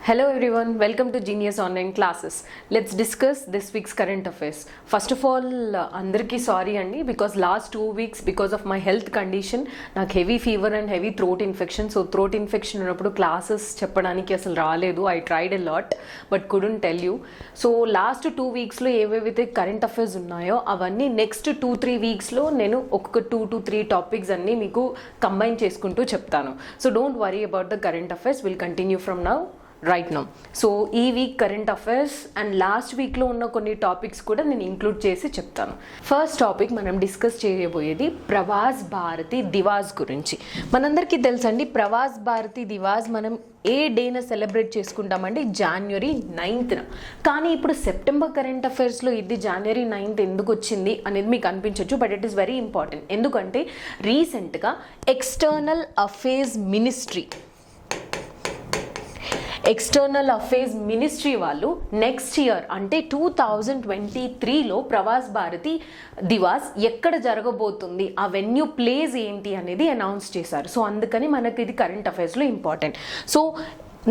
Hello everyone, welcome to Genius Online Classes. Let's discuss this week's current affairs. First of all, andarki sorry andi because last 2 weeks because of my health condition నాకు heavy fever and heavy throat infection. So throat infection ఉన్నప్పుడు classes చెప్పడానికి అసలు రాలేదు. I tried a lot but couldn't tell you. So last 2 weeks లో ఏవేవైతే current affairs ఉన్నాయో అవన్నీ next 2-3 వీక్స్లో నేను ఒక్కొక్క 2 to 3 టాపిక్స్ అన్నీ మీకు కంబైన్ చేసుకుంటూ చెప్తాను. So don't worry about the current affairs. We'll continue from now. Right now so ఈ week current affairs and last వీక్లో ఉన్న కొన్ని టాపిక్స్ కూడా నేను ఇంక్లూడ్ చేసి చెప్తాను. ఫస్ట్ టాపిక్ మనం డిస్కస్ చేయబోయేది ప్రవాస్ భారతి దివాస్ గురించి. మనందరికీ తెలుసండి ప్రవాస్ భారతి దివాస్ మనం ఏ డేన సెలబ్రేట్ చేసుకుంటామండి? January 9th. కానీ ఇప్పుడు సెప్టెంబర్ కరెంట్ అఫైర్స్లో ఇది January 9th ఎందుకు వచ్చింది అనేది మీకు అనిపించవచ్చు, but it is very important. ఎందుకంటే రీసెంట్గా ఎక్స్టర్నల్ అఫైర్స్ మినిస్ట్రీ వాళ్ళు నెక్స్ట్ ఇయర్ అంటే 2023లో ప్రవాస్ భారతి దివాస్ ఎక్కడ జరగబోతుంది, ఆ వెన్యూ ప్లేస్ ఏంటి అనేది అనౌన్స్ చేశారు. సో అందుకని మనకి ఇది కరెంట్ అఫైర్స్లో ఇంపార్టెంట్. సో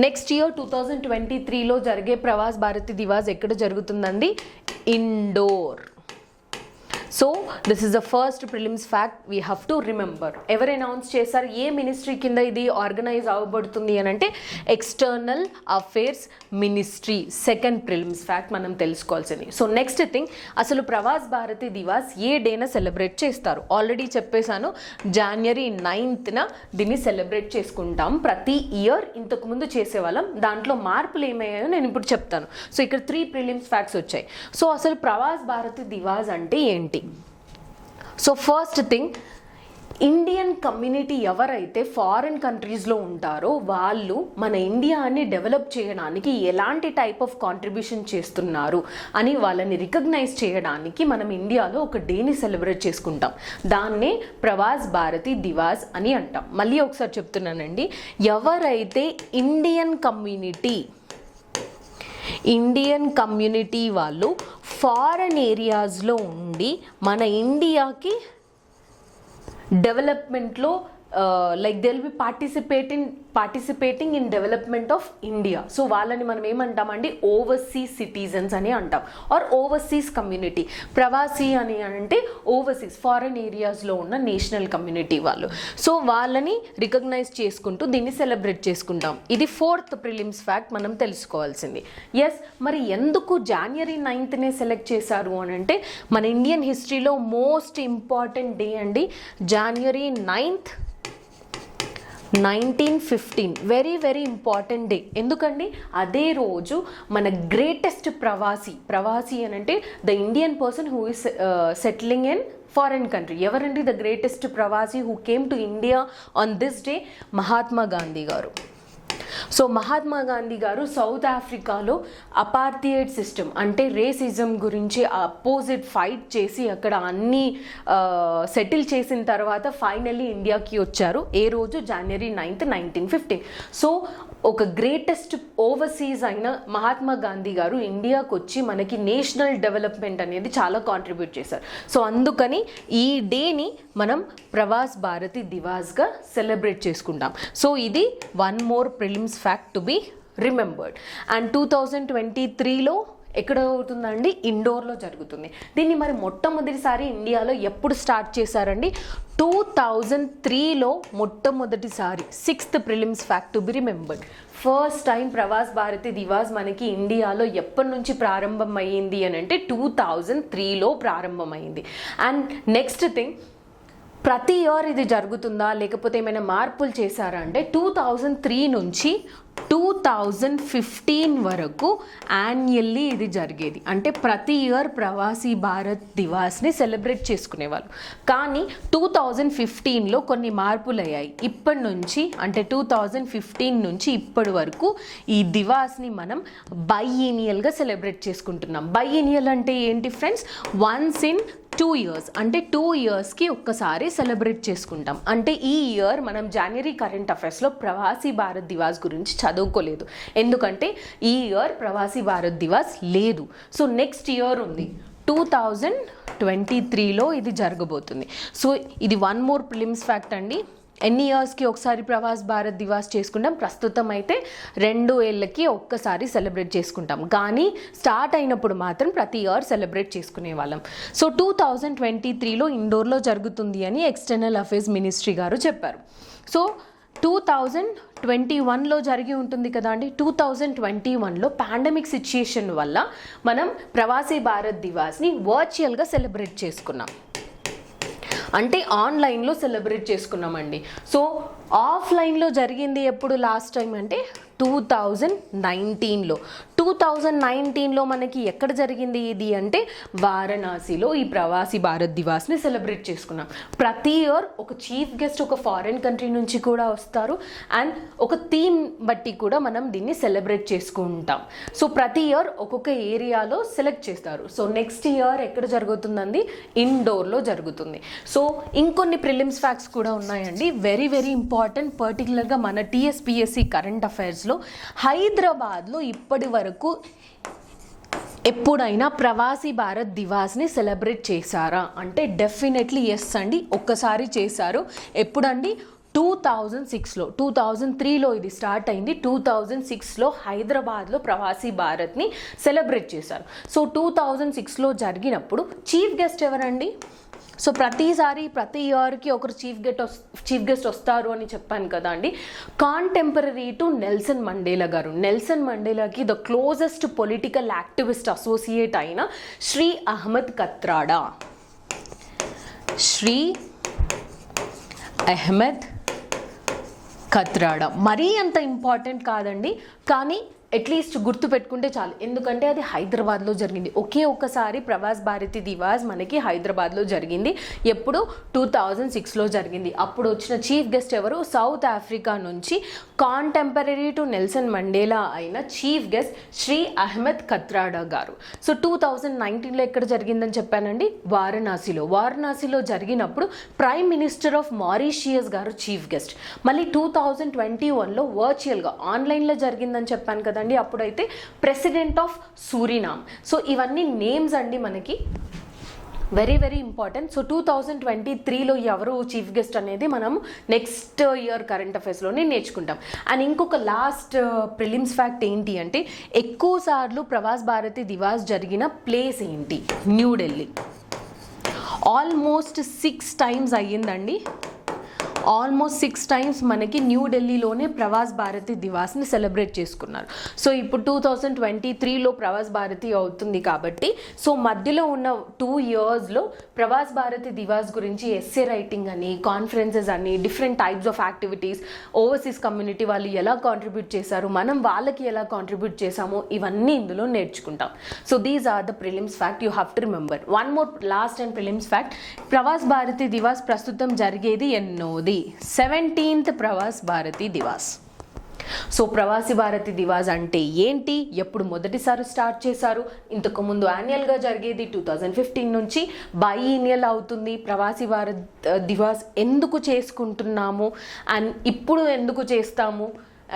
నెక్స్ట్ ఇయర్ 2023లో జరిగే ప్రవాస్ భారతి దివాస్ ఎక్కడ జరుగుతుందండి? Indore. So this is the first prelims fact we have to remember. ఎవరు అనౌన్స్ చేశారు? ఏ మినిస్ట్రీ కింద ఇది ఆర్గనైజ్ అవ్వబడుతుంది అని అంటే external affairs ministry. Second prelims fact మనం తెలుసుకోవాల్సింది. సో నెక్స్ట్ థింగ్, అసలు ప్రవాస్ భారతి దివాస్ ఏ డేన సెలబ్రేట్ చేస్తారు? ఆల్రెడీ చెప్పేశాను, January 9th దీన్ని సెలబ్రేట్ చేసుకుంటాం ప్రతి ఇయర్. ఇంతకుముందు చేసేవాళ్ళం, దాంట్లో మార్పులు ఏమయ్యాయో నేను ఇప్పుడు చెప్తాను. సో ఇక్కడ 3 ప్రిలిమ్స్ ఫ్యాక్ట్స్ వచ్చాయి. సో అసలు ప్రవాస్ భారతి దివాస్ అంటే ఏంటి? So first thing, Indian community ఎవరైతే ఫారిన్ కంట్రీస్లో ఉంటారో వాళ్ళు మన ఇండియాని డెవలప్ చేయడానికి ఎలాంటి టైప్ ఆఫ్ కాంట్రిబ్యూషన్ చేస్తున్నారు అని వాళ్ళని రికగ్నైజ్ చేయడానికి మనం ఇండియాలో ఒక డేని సెలబ్రేట్ చేసుకుంటాం. దాన్నే ప్రవాస్ భారతి దివాస్ అని అంటాం. మళ్ళీ ఒకసారి చెప్తున్నానండి, ఎవరైతే ఇండియన్ కమ్యూనిటీ వాళ్ళు ఫారెన్ ఏరియాస్లో ఉండి మన ఇండియాకి డెవలప్మెంట్లో like they will be participating in development of India. So వాళ్ళని మనం ఏమంటామండి? ఓవర్సీస్ సిటిజన్స్ అని అంటాం, ఆర్ ఓవర్సీస్ కమ్యూనిటీ. ప్రవాసీ అని అంటే ఓవర్సీస్ ఫారెన్ ఏరియాస్లో ఉన్న నేషనల్ కమ్యూనిటీ వాళ్ళు. సో వాళ్ళని రికగ్నైజ్ చేసుకుంటూ దీన్ని సెలబ్రేట్ చేసుకుంటాం. ఇది 4th ప్రిలిమ్స్ ఫ్యాక్ట్ మనం తెలుసుకోవాల్సింది. ఎస్, మరి ఎందుకు January 9th సెలెక్ట్ చేశారు అని అంటే మన ఇండియన్ హిస్టరీలో మోస్ట్ ఇంపార్టెంట్ డే అండి. January 9th 1915 very very important day. ఎందుకండి? అదే రోజు మన గ్రేటెస్ట్ ప్రవాసీ అని అంటే the Indian person who is settling in foreign country. ఎవరండి the greatest pravasi who came to India on this day? Mahatma Gandhi గారు. సో మహాత్మా గాంధీ గారు సౌత్ ఆఫ్రికాలో అపార్థియడ్ సిస్టమ్ అంటే రేసిజం గురించి అపోజిట్ ఫైట్ చేసి అక్కడ అన్నీ సెటిల్ చేసిన తర్వాత ఫైనల్లీ ఇండియాకి వచ్చారు. ఏ రోజు? January 9th 1915. సో ఒక గ్రేటెస్ట్ ఓవర్సీస్ అయిన మహాత్మా గాంధీ గారు ఇండియాకి వచ్చి మనకి నేషనల్ డెవలప్మెంట్ అనేది చాలా కాంట్రిబ్యూట్ చేశారు. సో అందుకని ఈ డేని మనం ప్రవాస్ భారతి దివాస్గా సెలబ్రేట్ చేసుకుంటాం. సో ఇది one more prelims fact to be remembered. And 2023లో ఎక్కడ అవుతుందండి? ఇండోర్లో జరుగుతుంది. దీన్ని మరి మొట్టమొదటిసారి ఇండియాలో ఎప్పుడు స్టార్ట్ చేశారండి? 2003లో మొట్టమొదటిసారి. 6th prelims fact to be remembered. First time Pravas Bharati Divas మనకి ఇండియాలో ఎప్పటి నుంచి ప్రారంభం అయ్యింది అని అంటే 2003లో ప్రారంభమైంది. అండ్ నెక్స్ట్ థింగ్, ప్రతి ఇయర్ ఇది జరుగుతుందా లేకపోతే ఏమైనా మార్పులు చేశారా అంటే 2003 నుంచి 2015 వరకు యాన్యువల్లీ ఇది జరిగేది. అంటే ప్రతి ఇయర్ ప్రవాసీ భారత్ దివాస్ని సెలబ్రేట్ చేసుకునేవాళ్ళు. కానీ 2015లో కొన్ని మార్పులు అయ్యాయి. ఇప్పటి నుంచి అంటే 2015 నుంచి ఇప్పటి వరకు ఈ దివాస్ని మనం బైఎనియల్గా సెలబ్రేట్ చేసుకుంటున్నాం. బైఎనియల్ అంటే ఏంటి ఫ్రెండ్స్? వన్స్ ఇన్ 2 years అంటే 2 yearsకి ఒక్కసారి సెలబ్రేట్ చేసుకుంటాం. అంటే ఈ ఇయర్ మనం January కరెంట్ అఫైర్స్లో ప్రవాసీ భారత్ దివాస్ గురించి చదువుకోలేదు, ఎందుకంటే ఈ ఇయర్ ప్రవాసీ భారత్ దివాస్ లేదు. సో నెక్స్ట్ ఇయర్ ఉంది 2023లో ఇది జరగబోతుంది. సో ఇది వన్ మోర్ ప్రిలిమ్స్ ఫ్యాక్ట్ అండి. ఎన్ని ఇయర్స్కి ఒకసారి ప్రవాస్ భారత్ దివాస్ చేసుకుంటాం? ప్రస్తుతం అయితే 2 ఏళ్ళకి ఒక్కసారి సెలబ్రేట్ చేసుకుంటాం, కానీ స్టార్ట్ అయినప్పుడు మాత్రం ప్రతి ఇయర్ సెలబ్రేట్ చేసుకునే వాళ్ళం. సో 2023లో ఇండోర్లో జరుగుతుంది అని ఎక్స్టర్నల్ అఫైర్స్ మినిస్ట్రీ గారు చెప్పారు. సో 2021లో జరిగి ఉంటుంది కదా అండి. 2021లో పాండమిక్ సిచ్యుయేషన్ వల్ల మనం ప్రవాసీ భారత్ దివాస్ని వర్చువల్గా సెలబ్రేట్ చేసుకున్నాం, అంటే ఆన్లైన్లో సెలబ్రేట్ చేసుకున్నామండి. సో ఆఫ్లైన్లో జరిగింది ఎప్పుడు లాస్ట్ టైం అంటే 2019లో మనకి ఎక్కడ జరిగింది ఇది అంటే వారణాసిలో ఈ ప్రవాసీ భారత్ దివాస్ని సెలబ్రేట్ చేసుకున్నాం. ప్రతి ఇయర్ ఒక చీఫ్ గెస్ట్ ఒక ఫారిన్ కంట్రీ నుంచి కూడా వస్తారు అండ్ ఒక థీమ్ బట్టి కూడా మనం దీన్ని సెలబ్రేట్ చేసుకుంటాం. సో ప్రతి ఇయర్ ఒక్కొక్క ఏరియాలో సెలెక్ట్ చేస్తారు. సో నెక్స్ట్ ఇయర్ ఎక్కడ జరుగుతుందండి? ఇండోర్లో జరుగుతుంది. సో ఇంకొన్ని ప్రిలిమ్స్ ఫ్యాక్ట్స్ కూడా ఉన్నాయండి, వెరీ వెరీ ఇంపార్టెంట్. పర్టికులర్గా మన టీఎస్పీఎస్సీ కరెంట్ అఫైర్స్లో హైదరాబాద్లో ఇప్పటి వరకు ఎప్పుడైనా ప్రవాసీ భారత్ దివాస్ని సెలబ్రేట్ చేశారా అంటే డెఫినెట్లీ ఎస్ అండి, ఒక్కసారి చేశారు. ఎప్పుడండి? 2006లో. 2003లో ఇది స్టార్ట్ అయింది, 2006లో హైదరాబాద్లో ప్రవాసీ భారత్ని సెలబ్రేట్ చేశారు. సో 2006లో జరిగినప్పుడు చీఫ్ గెస్ట్ ఎవరండి? సో ప్రతి ఇయర్కి ఒకరు చీఫ్ గెస్ట్ వస్తారు అని చెప్పాను కదా అండి. కాంటెంపరీ టు నెల్సన్ మండేలా గారు. నెల్సన్ మండేలాకి the closest political activist associate అయిన శ్రీ అహ్మద్ కత్రాడా. శ్రీ అహ్మద్ కత్రాడా మరీ అంత ఇంపార్టెంట్ కాదండి, కానీ అట్లీస్ట్ గుర్తు పెట్టుకుంటే చాలు, ఎందుకంటే అది హైదరాబాద్లో జరిగింది. ఒక్కసారి ప్రవాస్ భారతి దివాస్ మనకి హైదరాబాద్లో జరిగింది. ఎప్పుడు? 2006లో జరిగింది. అప్పుడు వచ్చిన చీఫ్ గెస్ట్ ఎవరు? సౌత్ ఆఫ్రికా నుంచి కాంటెంపరీ టు నెల్సన్ మండేలా అయిన చీఫ్ గెస్ట్ శ్రీ అహ్మద్ కత్రాడా గారు. సో 2019లో ఎక్కడ జరిగిందని చెప్పానండి? వారణాసిలో జరిగినప్పుడు ప్రైమ్ మినిస్టర్ ఆఫ్ మారిషియస్ గారు చీఫ్ గెస్ట్. మళ్ళీ 2021లో వర్చువల్గా ఆన్లైన్లో జరిగిందని చెప్పాను కదా అండి, అప్పుడైతే ప్రెసిడెంట్ ఆఫ్ సూరినామ్. సో ఇవన్నీ నేమ్స్ అండి మనకి, వెరీ వెరీ ఇంపార్టెంట్. సో 2023లో ఎవరు చీఫ్ గెస్ట్ అనేది మనం నెక్స్ట్ ఇయర్ కరెంట్ అఫైర్స్లోనే నేర్చుకుంటాం. అండ్ ఇంకొక లాస్ట్ ప్రిలిమ్స్ ఫ్యాక్ట్ ఏంటి అంటే ఎక్కువ సార్లు ప్రవాస్ భారతి దివాస్ జరిగిన ప్లేస్ ఏంటి? న్యూఢిల్లీ. ఆల్మోస్ట్ 6 times అయ్యిందండి. ఆల్మోస్ట్ 6 times మనకి న్యూఢిల్లీలోనే ప్రవాస్ భారతి దివాస్ని సెలబ్రేట్ చేసుకున్నారు. సో ఇప్పుడు 2023లో ప్రవాస్ భారతి అవుతుంది కాబట్టి సో మధ్యలో ఉన్న 2 yearsలో ప్రవాస్ భారతి దివాస్ గురించి ఎస్సే రైటింగ్ అని, కాన్ఫరెన్సెస్ అని, different types of activities, overseas community వాళ్ళు ఎలా కాంట్రిబ్యూట్ చేశారు, మనం వాళ్ళకి ఎలా కాంట్రిబ్యూట్ చేశామో ఇవన్నీ ఇందులో నేర్చుకుంటాం. So these are the prelims fact you have to remember. One more last and prelims fact, Pravas Bharati Divas ప్రస్తుతం జరిగేది ఎన్నోది? 17th ప్రవాస్ భారతి దివాస్. సో ప్రవాసీ భారతి దివాస్ అంటే ఏంటి, ఎప్పుడు మొదటిసారి స్టార్ట్ చేశారు? ఇంతకుముందు యాన్యువల్గా జరిగేది 2015 నుంచి బైఎన్నియల్ అవుతుంది. ప్రవాసీ భారత్ దివాస్ ఎందుకు చేసుకుంటున్నాము అండ్ ఇప్పుడు ఎందుకు చేస్తాము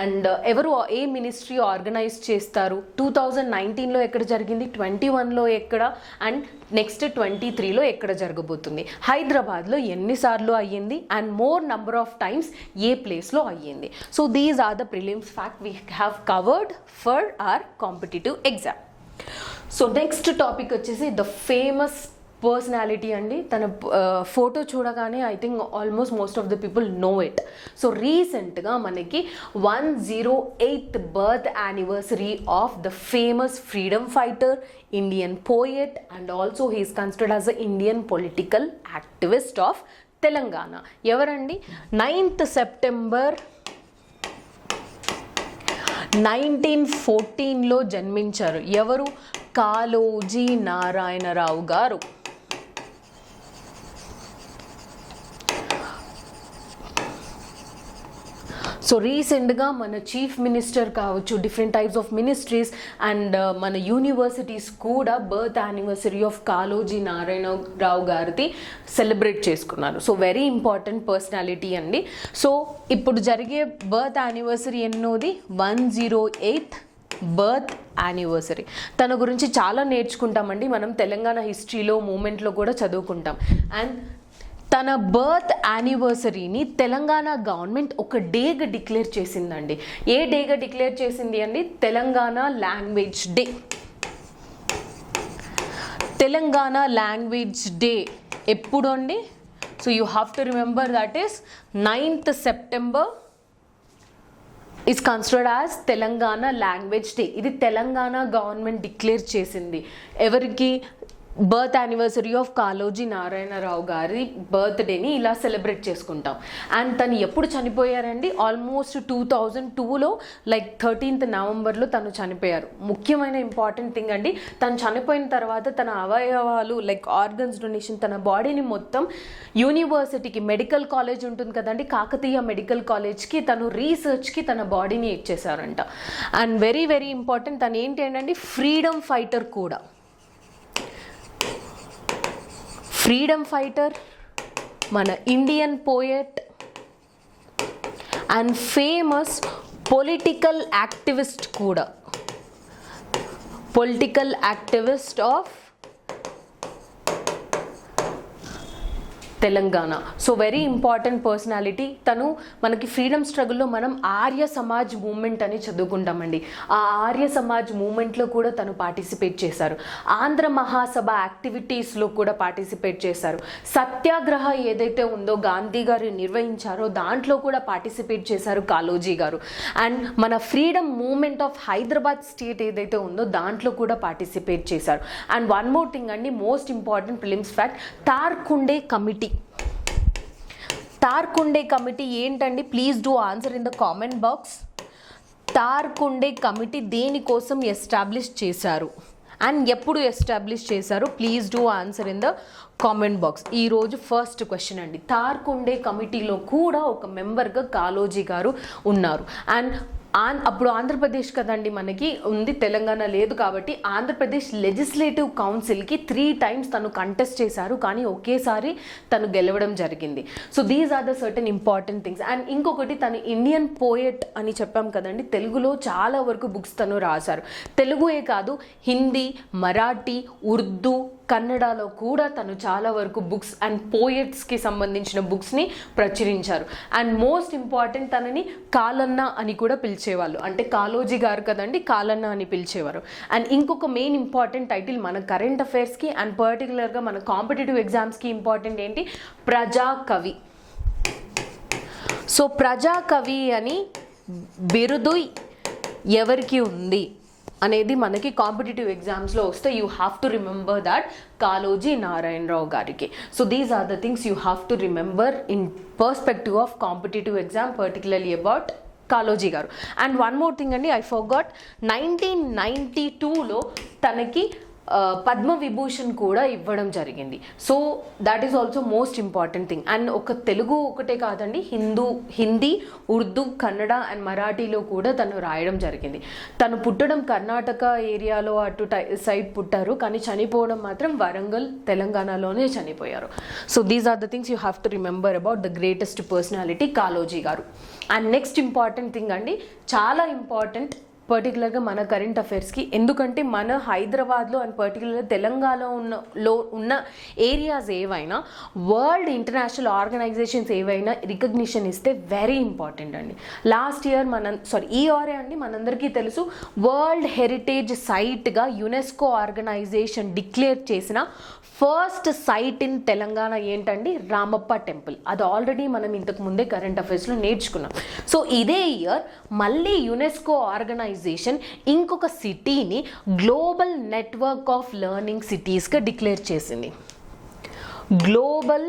అండ్ ఎవరు ఏ మినిస్ట్రీ ఆర్గనైజ్ చేస్తారు? 2019లో ఎక్కడ జరిగింది, 21లో ఎక్కడ అండ్ నెక్స్ట్ 23లో ఎక్కడ జరగబోతుంది? హైదరాబాద్లో ఎన్నిసార్లు అయ్యింది and more number of times ఏ ప్లేస్లో అయ్యింది? So these are the prelims fact we have covered for our competitive exam. So next topic వచ్చేసి ద ఫేమస్ పర్సనాలిటీ అండి. తన ఫోటో చూడగానే I think almost most of the people know it. So రీసెంట్గా మనకి 108th birth anniversary of the famous freedom fighter, Indian poet and also he is considered as a Indian political activist of Telangana. ఎవరండి? 9th September 1914లో జన్మించారు. ఎవరు? కాళోజీ నారాయణరావు గారు. So రీసెంట్గా మన chief minister కావచ్చు, different types of ministries and మన universities కూడా birth anniversary of Kaloji Narayana Rao గారిది సెలబ్రేట్ చేసుకున్నారు. సో వెరీ ఇంపార్టెంట్ పర్సనాలిటీ అండి. సో ఇప్పుడు జరిగే బర్త్ యానివర్సరీ ఎన్నోది? 108th birth anniversary. తన గురించి చాలా నేర్చుకుంటామండి మనం, తెలంగాణ హిస్టరీలో మూమెంట్లో కూడా చదువుకుంటాం. అండ్ తన బర్త్ యానివర్సరీని తెలంగాణ గవర్నమెంట్ ఒక డేగా డిక్లేర్ చేసిందండి. ఏ డేగా డిక్లేర్ చేసింది అండి? Telangana language day. Telangana language day ఎప్పుడు అండి? So you have to remember that is 9th September is considered as Telangana language day. ఇది తెలంగాణ గవర్నమెంట్ డిక్లేర్ చేసింది. ఎవరికి? Birth anniversary of Kaloji Narayanarao గారి బర్త్డేని ఇలా సెలబ్రేట్ చేసుకుంటాం. అండ్ తను ఎప్పుడు చనిపోయారండి? ఆల్మోస్ట్ 2002లో లైక్ 13th November తను చనిపోయారు. ముఖ్యమైన ఇంపార్టెంట్ థింగ్ అండి, తను చనిపోయిన తర్వాత తన అవయవాలు లైక్ ఆర్గన్స్ డొనేషన్, తన బాడీని మొత్తం యూనివర్సిటీకి, మెడికల్ కాలేజ్ ఉంటుంది కదండి, కాకతీయ మెడికల్ కాలేజ్కి తను రీసెర్చ్కి తన బాడీని ఇచ్చేసారంట. అండ్ వెరీ వెరీ ఇంపార్టెంట్, తను ఏంటి అంటే ఫ్రీడమ్ ఫైటర్ కూడా. ఫ్రీడమ్ ఫైటర్, మన Indian poet and famous political activist కూడా. Political activist of Telangana. So very important personality. తను మనకి ఫ్రీడమ్ స్ట్రగుల్లో మనం ఆర్య సమాజ్ మూమెంట్ అని చదువుకుంటామండి. ఆ ఆర్య సమాజ్ మూమెంట్లో కూడా తను పార్టిసిపేట్ చేశారు. ఆంధ్ర మహాసభ యాక్టివిటీస్లో కూడా పార్టిసిపేట్ చేశారు. సత్యాగ్రహ ఏదైతే ఉందో గాంధీ గారు నిర్వహించారో దాంట్లో కూడా పార్టిసిపేట్ చేశారు కాళోజీ గారు. అండ్ మన freedom movement of Hyderabad state ఏదైతే ఉందో దాంట్లో కూడా పార్టిసిపేట్ చేశారు. అండ్ వన్ మోర్ థింగ్ అండి, most important prelims fact, Tarkunde committee. Tarkunde committee ఏంటండి? Please do answer in the comment box. Tarkunde committee దేనికోసం ఎస్టాబ్లిష్ చేశారు అండ్ ఎప్పుడు ఎస్టాబ్లిష్ చేశారు? Please do answer in the comment box. ఈరోజు ఫస్ట్ క్వశ్చన్ అండి. తార్కుండే కమిటీలో కూడా ఒక మెంబర్గా కాళోజీ గారు ఉన్నారు. అండ్ అప్పుడు ఆంధ్రప్రదేశ్ కదండి మనకి ఉంది, తెలంగాణ లేదు కాబట్టి ఆంధ్రప్రదేశ్ లెజిస్లేటివ్ కౌన్సిల్కి 3 times తను కంటెస్ట్ చేశారు, కానీ ఒకేసారి తను గెలవడం జరిగింది. So these are the certain important things. And ఇంకొకటి, తను ఇండియన్ పోయెట్ అని చెప్పాం కదండి, తెలుగులో చాలా వరకు బుక్స్ తను రాశారు. తెలుగుయే కాదు, హిందీ, మరాఠీ, ఉర్దూ, కన్నడలో కూడా తను చాలా వరకు బుక్స్ అండ్ పోయెట్స్కి సంబంధించిన బుక్స్ని ప్రచురించారు. అండ్ మోస్ట్ ఇంపార్టెంట్, తనని కాలన్న అని కూడా పిలిచేవాళ్ళు. అంటే కాళోజీ గారు కదండి, కాలన్న అని పిలిచేవారు. అండ్ ఇంకొక మెయిన్ ఇంపార్టెంట్ టైటిల్ మన కరెంట్ అఫైర్స్కి అండ్ పర్టికులర్గా మన కాంపిటేటివ్ ఎగ్జామ్స్కి ఇంపార్టెంట్ ఏంటి? ప్రజాకవి. సో ప్రజాకవి అని బిరుదు ఎవరికి ఉంది అనేది మనకి కాంపిటేటివ్ ఎగ్జామ్స్లో వస్తే you have to remember that Kaloji Narayana Rao గారికి. So these are the things you have to remember in perspective of competitive exam, particularly about Kaloji గారు. అండ్ వన్ మోర్ థింగ్ అండి, ఐ ఫర్గాట్, 1992లో తనకి పద్మ విభూషణ్ కూడా ఇవ్వడం జరిగింది. So that is also most important thing. And ఒక తెలుగు ఒకటే కాదండి, హిందీ, ఉర్దూ, కన్నడ అండ్ మరాఠీలో కూడా తను రాయడం జరిగింది. తను పుట్టడం కర్ణాటక ఏరియాలో అటు సైడ్ పుట్టారు, కానీ చనిపోవడం మాత్రం వరంగల్, తెలంగాణలోనే చనిపోయారు. So these are the things you have to remember about the greatest personality Kaloji గారు. అండ్ నెక్స్ట్ ఇంపార్టెంట్ థింగ్ అండి, చాలా ఇంపార్టెంట్ పర్టికులర్గా మన కరెంట్ అఫైర్స్కి, ఎందుకంటే మన హైదరాబాద్లో అండ్ పర్టికులర్గా తెలంగాణలో ఉన్న ఏరియాస్ ఏవైనా వరల్డ్ ఇంటర్నేషనల్ ఆర్గనైజేషన్స్ ఏవైనా రికగ్నిషన్ ఇస్తే వెరీ ఇంపార్టెంట్ అండి. లాస్ట్ ఇయర్ ఈ ఇయరే అండి మనందరికీ తెలుసు, వరల్డ్ హెరిటేజ్ సైట్గా యునెస్కో ఆర్గనైజేషన్ డిక్లేర్ చేసిన ఫస్ట్ సైట్ ఇన్ తెలంగాణ ఏంటండి? రామప్ప టెంపుల్. అది ఆల్రెడీ మనం ఇంతకు ముందే కరెంట్ అఫైర్స్లో నేర్చుకున్నాం. సో ఇదే ఇయర్ మళ్ళీ యునెస్కో ఆర్గనైజేషన్ ఇంకొక సిటీని గ్లోబల్ నెట్వర్క్ ఆఫ్ లెర్నింగ్ సిటీస్గా డిక్లేర్ చేసింది. Global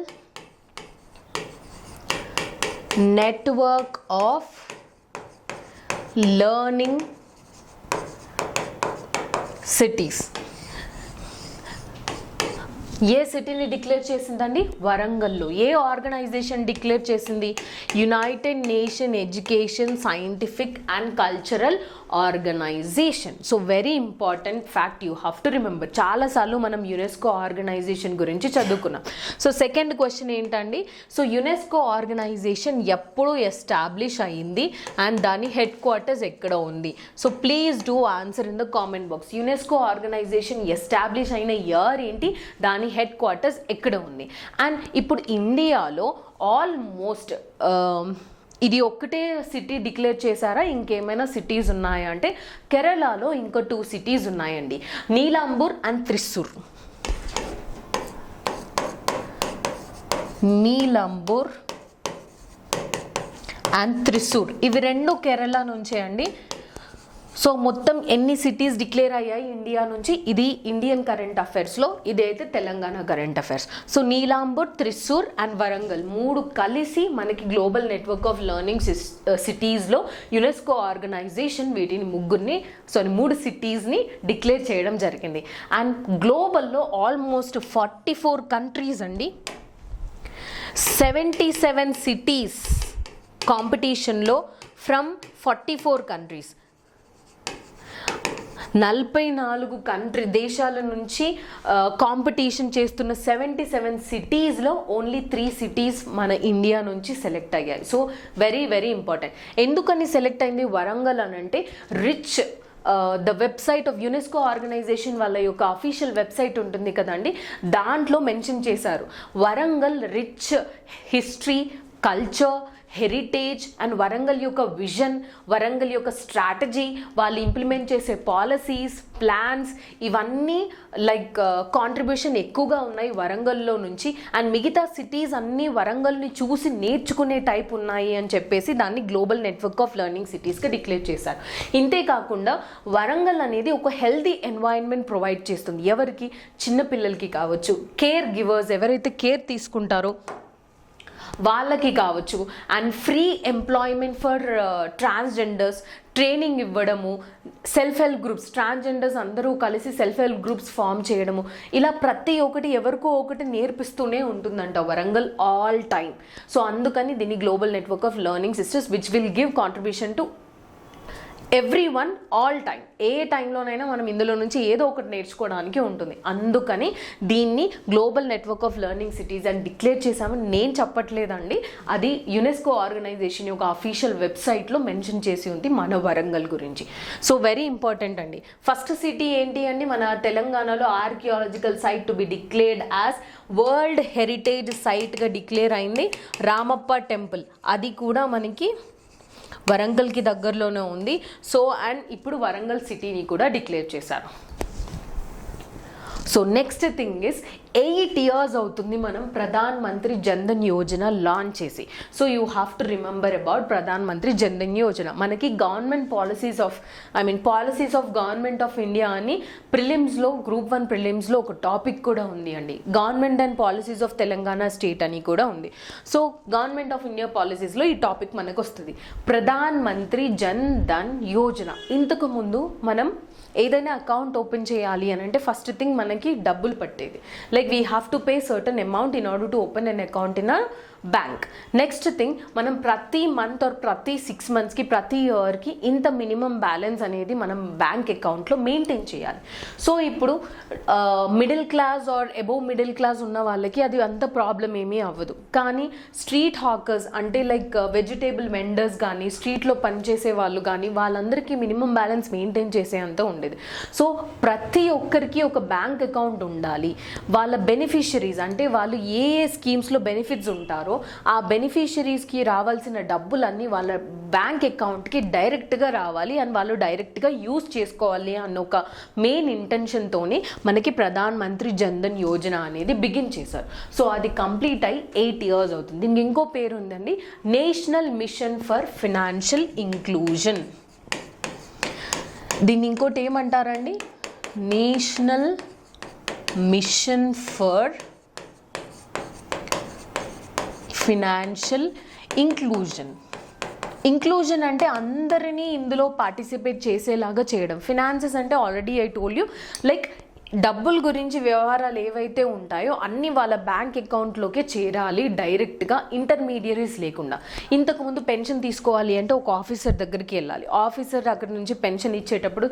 network of learning cities. ఏ సిటీని డిక్లేర్ చేసిందండి? వరంగల్లో. ఏ ఆర్గనైజేషన్ డిక్లేర్ చేసింది? United nation education, scientific and cultural organisation. So very important fact, you have to remember. చాలాసార్లు మనం యునెస్కో ఆర్గనైజేషన్ గురించి చదువుకున్నాం. సో సెకండ్ క్వశ్చన్ ఏంటండి, సో యునెస్కో ఆర్గనైజేషన్ ఎప్పుడు ఎస్టాబ్లిష్ అయ్యింది అండ్ దాని హెడ్ క్వార్టర్స్ ఎక్కడ ఉంది? So please do answer in the comment box. UNESCO organisation establish అయిన ఇయర్ ఏంటి, దాని హెడ్ క్వార్టర్స్ ఎక్కడ ఉంది? అండ్ ఇప్పుడు ఇండియాలో ఆల్మోస్ట్ ఇది ఒక్కటే సిటీ డిక్లేర్ చేశారా, ఇంకేమైనా సిటీస్ ఉన్నాయా అంటే కేరళలో ఇంకో 2 సిటీస్ ఉన్నాయండి, నీలాంబూర్ అండ్ త్రిశూర్. నీలాంబూర్ అండ్ త్రిశూర్ ఇవి 2 కేరళ నుంచే అండి. సో మొత్తం ఎన్ని సిటీస్ డిక్లేర్ అయ్యాయి ఇండియా నుంచి, ఇది ఇండియన్ కరెంట్ అఫైర్స్లో, ఇదైతే Telangana current affairs. So Nilambur, Thrissur and Warangal 3 కలిసి మనకి గ్లోబల్ నెట్వర్క్ ఆఫ్ లెర్నింగ్ సిటీస్లో యునెస్కో ఆర్గనైజేషన్ వీటిని 3 సిటీస్ని డిక్లేర్ చేయడం జరిగింది. అండ్ గ్లోబల్లో ఆల్మోస్ట్ 44 కంట్రీస్ అండి, 77 సిటీస్ కాంపిటీషన్లో ఫ్రమ్ 44 కంట్రీస్, 44 దేశాల నుంచి కాంపిటీషన్ చేస్తున్న 77 సిటీస్లో ఓన్లీ 3 సిటీస్ మన ఇండియా నుంచి సెలెక్ట్ అయ్యాయి. So very very important. ఎందుకని సెలెక్ట్ అయింది వరంగల్ అని అంటే, reach the website of UNESCO organisation వాళ్ళ యొక్క అఫీషియల్ వెబ్సైట్ ఉంటుంది కదండి, దాంట్లో మెన్షన్ చేశారు Warangal rich history, culture, heritage and Warangal యొక్క విజన్, వరంగల్ యొక్క స్ట్రాటజీ, వాళ్ళు ఇంప్లిమెంట్ చేసే పాలసీస్, ప్లాన్స్, ఇవన్నీ లైక్ కాంట్రిబ్యూషన్ ఎక్కువగా ఉన్నాయి వరంగల్లో నుంచి. అండ్ మిగతా సిటీస్ అన్నీ వరంగల్ని చూసి నేర్చుకునే టైప్ ఉన్నాయి అని చెప్పేసి దాన్ని గ్లోబల్ నెట్వర్క్ ఆఫ్ లెర్నింగ్ సిటీస్గా డిక్లేర్ చేశారు. ఇంతేకాకుండా వరంగల్ అనేది ఒక హెల్తీ ఎన్వైరన్మెంట్ ప్రొవైడ్ చేస్తుంది. ఎవరికి? చిన్నపిల్లలకి కావచ్చు, కేర్ గివర్స్ ఎవరైతే కేర్ తీసుకుంటారో వాళ్ళకి కావచ్చు, and free employment for transgenders, training ఇవ్వడము, సెల్ఫ్ హెల్ప్ గ్రూప్స్, ట్రాన్స్జెండర్స్ అందరూ కలిసి సెల్ఫ్ హెల్ప్ గ్రూప్స్ ఫామ్ చేయడము, ఇలా ప్రతి ఒక్కటి ఎవరికో ఒకటి నేర్పిస్తూనే ఉంటుందంట వరంగల్ ఆల్ టైమ్. సో అందుకని దీన్ని global network of learning systems which will give contribution to everyone all time. ఏ టైంలోనైనా మనం ఇందులో నుంచి ఏదో ఒకటి నేర్చుకోవడానికి ఉంటుంది. అందుకని దీన్ని global network of learning cities అని డిక్లేర్ చేశామని నేను చెప్పట్లేదండి, అది యునెస్కో ఆర్గనైజేషన్ యొక్క అఫీషియల్ వెబ్సైట్లో మెన్షన్ చేసి ఉంది మన వరంగల్ గురించి. సో వెరీ ఇంపార్టెంట్ అండి. ఫస్ట్ సిటీ ఏంటి అండి, మన తెలంగాణలో archaeological site to be declared as world heritage సైట్గా డిక్లేర్ అయింది రామప్ప టెంపుల్. అది కూడా మనకి వరంగల్కి దగ్గరలోనే ఉంది. సో అండ్ ఇప్పుడు వరంగల్ సిటీని కూడా డిక్లేర్ చేశారు. So next thing is 8 years అవుతుంది మనం ప్రధాన్ మంత్రి జన్ధన్ యోజన లాంచ్ చేసి. So you have to remember about Pradhan Mantri Jan Dhan Yojana. మనకి government policies of government of India అని ప్రిలిమ్స్లో, గ్రూప్ 1 ప్రిలిమ్స్లో ఒక టాపిక్ కూడా ఉంది అండి. Government and policies of Telangana state అని కూడా ఉంది. సో గవర్నమెంట్ ఆఫ్ ఇండియా పాలసీస్లో ఈ టాపిక్ మనకు వస్తుంది, ప్రధాన్ మంత్రి జన్ ధన్ యోజన. ఇంతకు ముందు మనం ఏదైనా అకౌంట్ ఓపెన్ చేయాలి అని అంటే ఫస్ట్ థింగ్ మనకి డబ్బులు పట్టేది, like we have to pay certain amount in order to open an account in a bank. Next thing, మనం ప్రతి మంత్ ఆర్ ప్రతి 6 monthsకి ప్రతి ఇయర్కి ఇంత మినిమం బ్యాలెన్స్ అనేది మనం బ్యాంక్ అకౌంట్లో మెయింటైన్ చేయాలి. సో ఇప్పుడు middle class or above middle class ఉన్న వాళ్ళకి అది అంత ప్రాబ్లం ఏమీ అవ్వదు. కానీ స్ట్రీట్ హాకర్స్ అంటే లైక్ వెజిటేబుల్ వెండర్స్ కానీ, స్ట్రీట్లో పనిచేసే వాళ్ళు కానీ, వాళ్ళందరికీ మినిమం బ్యాలెన్స్ మెయింటైన్ చేసే అంత ఉండేది. సో ప్రతి ఒక్కరికి ఒక బ్యాంక్ అకౌంట్ ఉండాలి. వాళ్ళ బెనిఫిషరీస్ అంటే వాళ్ళు ఏ స్కీమ్స్లో బెనిఫిట్స్ ఉంటారో ఆ బెనిఫిషరీస్కి రావాల్సిన డబ్బులన్నీ వాళ్ళ బ్యాంక్ అకౌంట్కి డైరెక్ట్గా రావాలి అండ్ వాళ్ళు డైరెక్ట్గా యూజ్ చేసుకోవాలి అన్న ఒక మెయిన్ ఇంటెన్షన్తోనే మనకి ప్రధాన్ మంత్రి జన్ధన్ యోజన అనేది బిగిన్ చేశారు. సో అది కంప్లీట్ అయి 8 years అవుతుంది. దీనికి ఇంకో పేరు ఉందండి, national mission for financial inclusion. దీన్ని ఇంకోటి ఏమంటారండి, national mission for financial inclusion అంటే అందరినీ ఇందులో పార్టిసిపేట్ చేసేలాగా చేయడం. ఫినాన్సెస్ అంటే already I told you, like డబ్బుల గురించి వ్యవహారాలు ఏవైతే ఉంటాయో అన్ని వాళ్ళ బ్యాంక్ అకౌంట్లోకే చేరాలి డైరెక్ట్గా, ఇంటర్మీడియరీస్ లేకుండా. ఇంతకుముందు పెన్షన్ తీసుకోవాలి అంటే ఒక ఆఫీసర్ దగ్గరికి వెళ్ళాలి, ఆఫీసర్ అక్కడ నుంచి పెన్షన్ ఇచ్చేటప్పుడు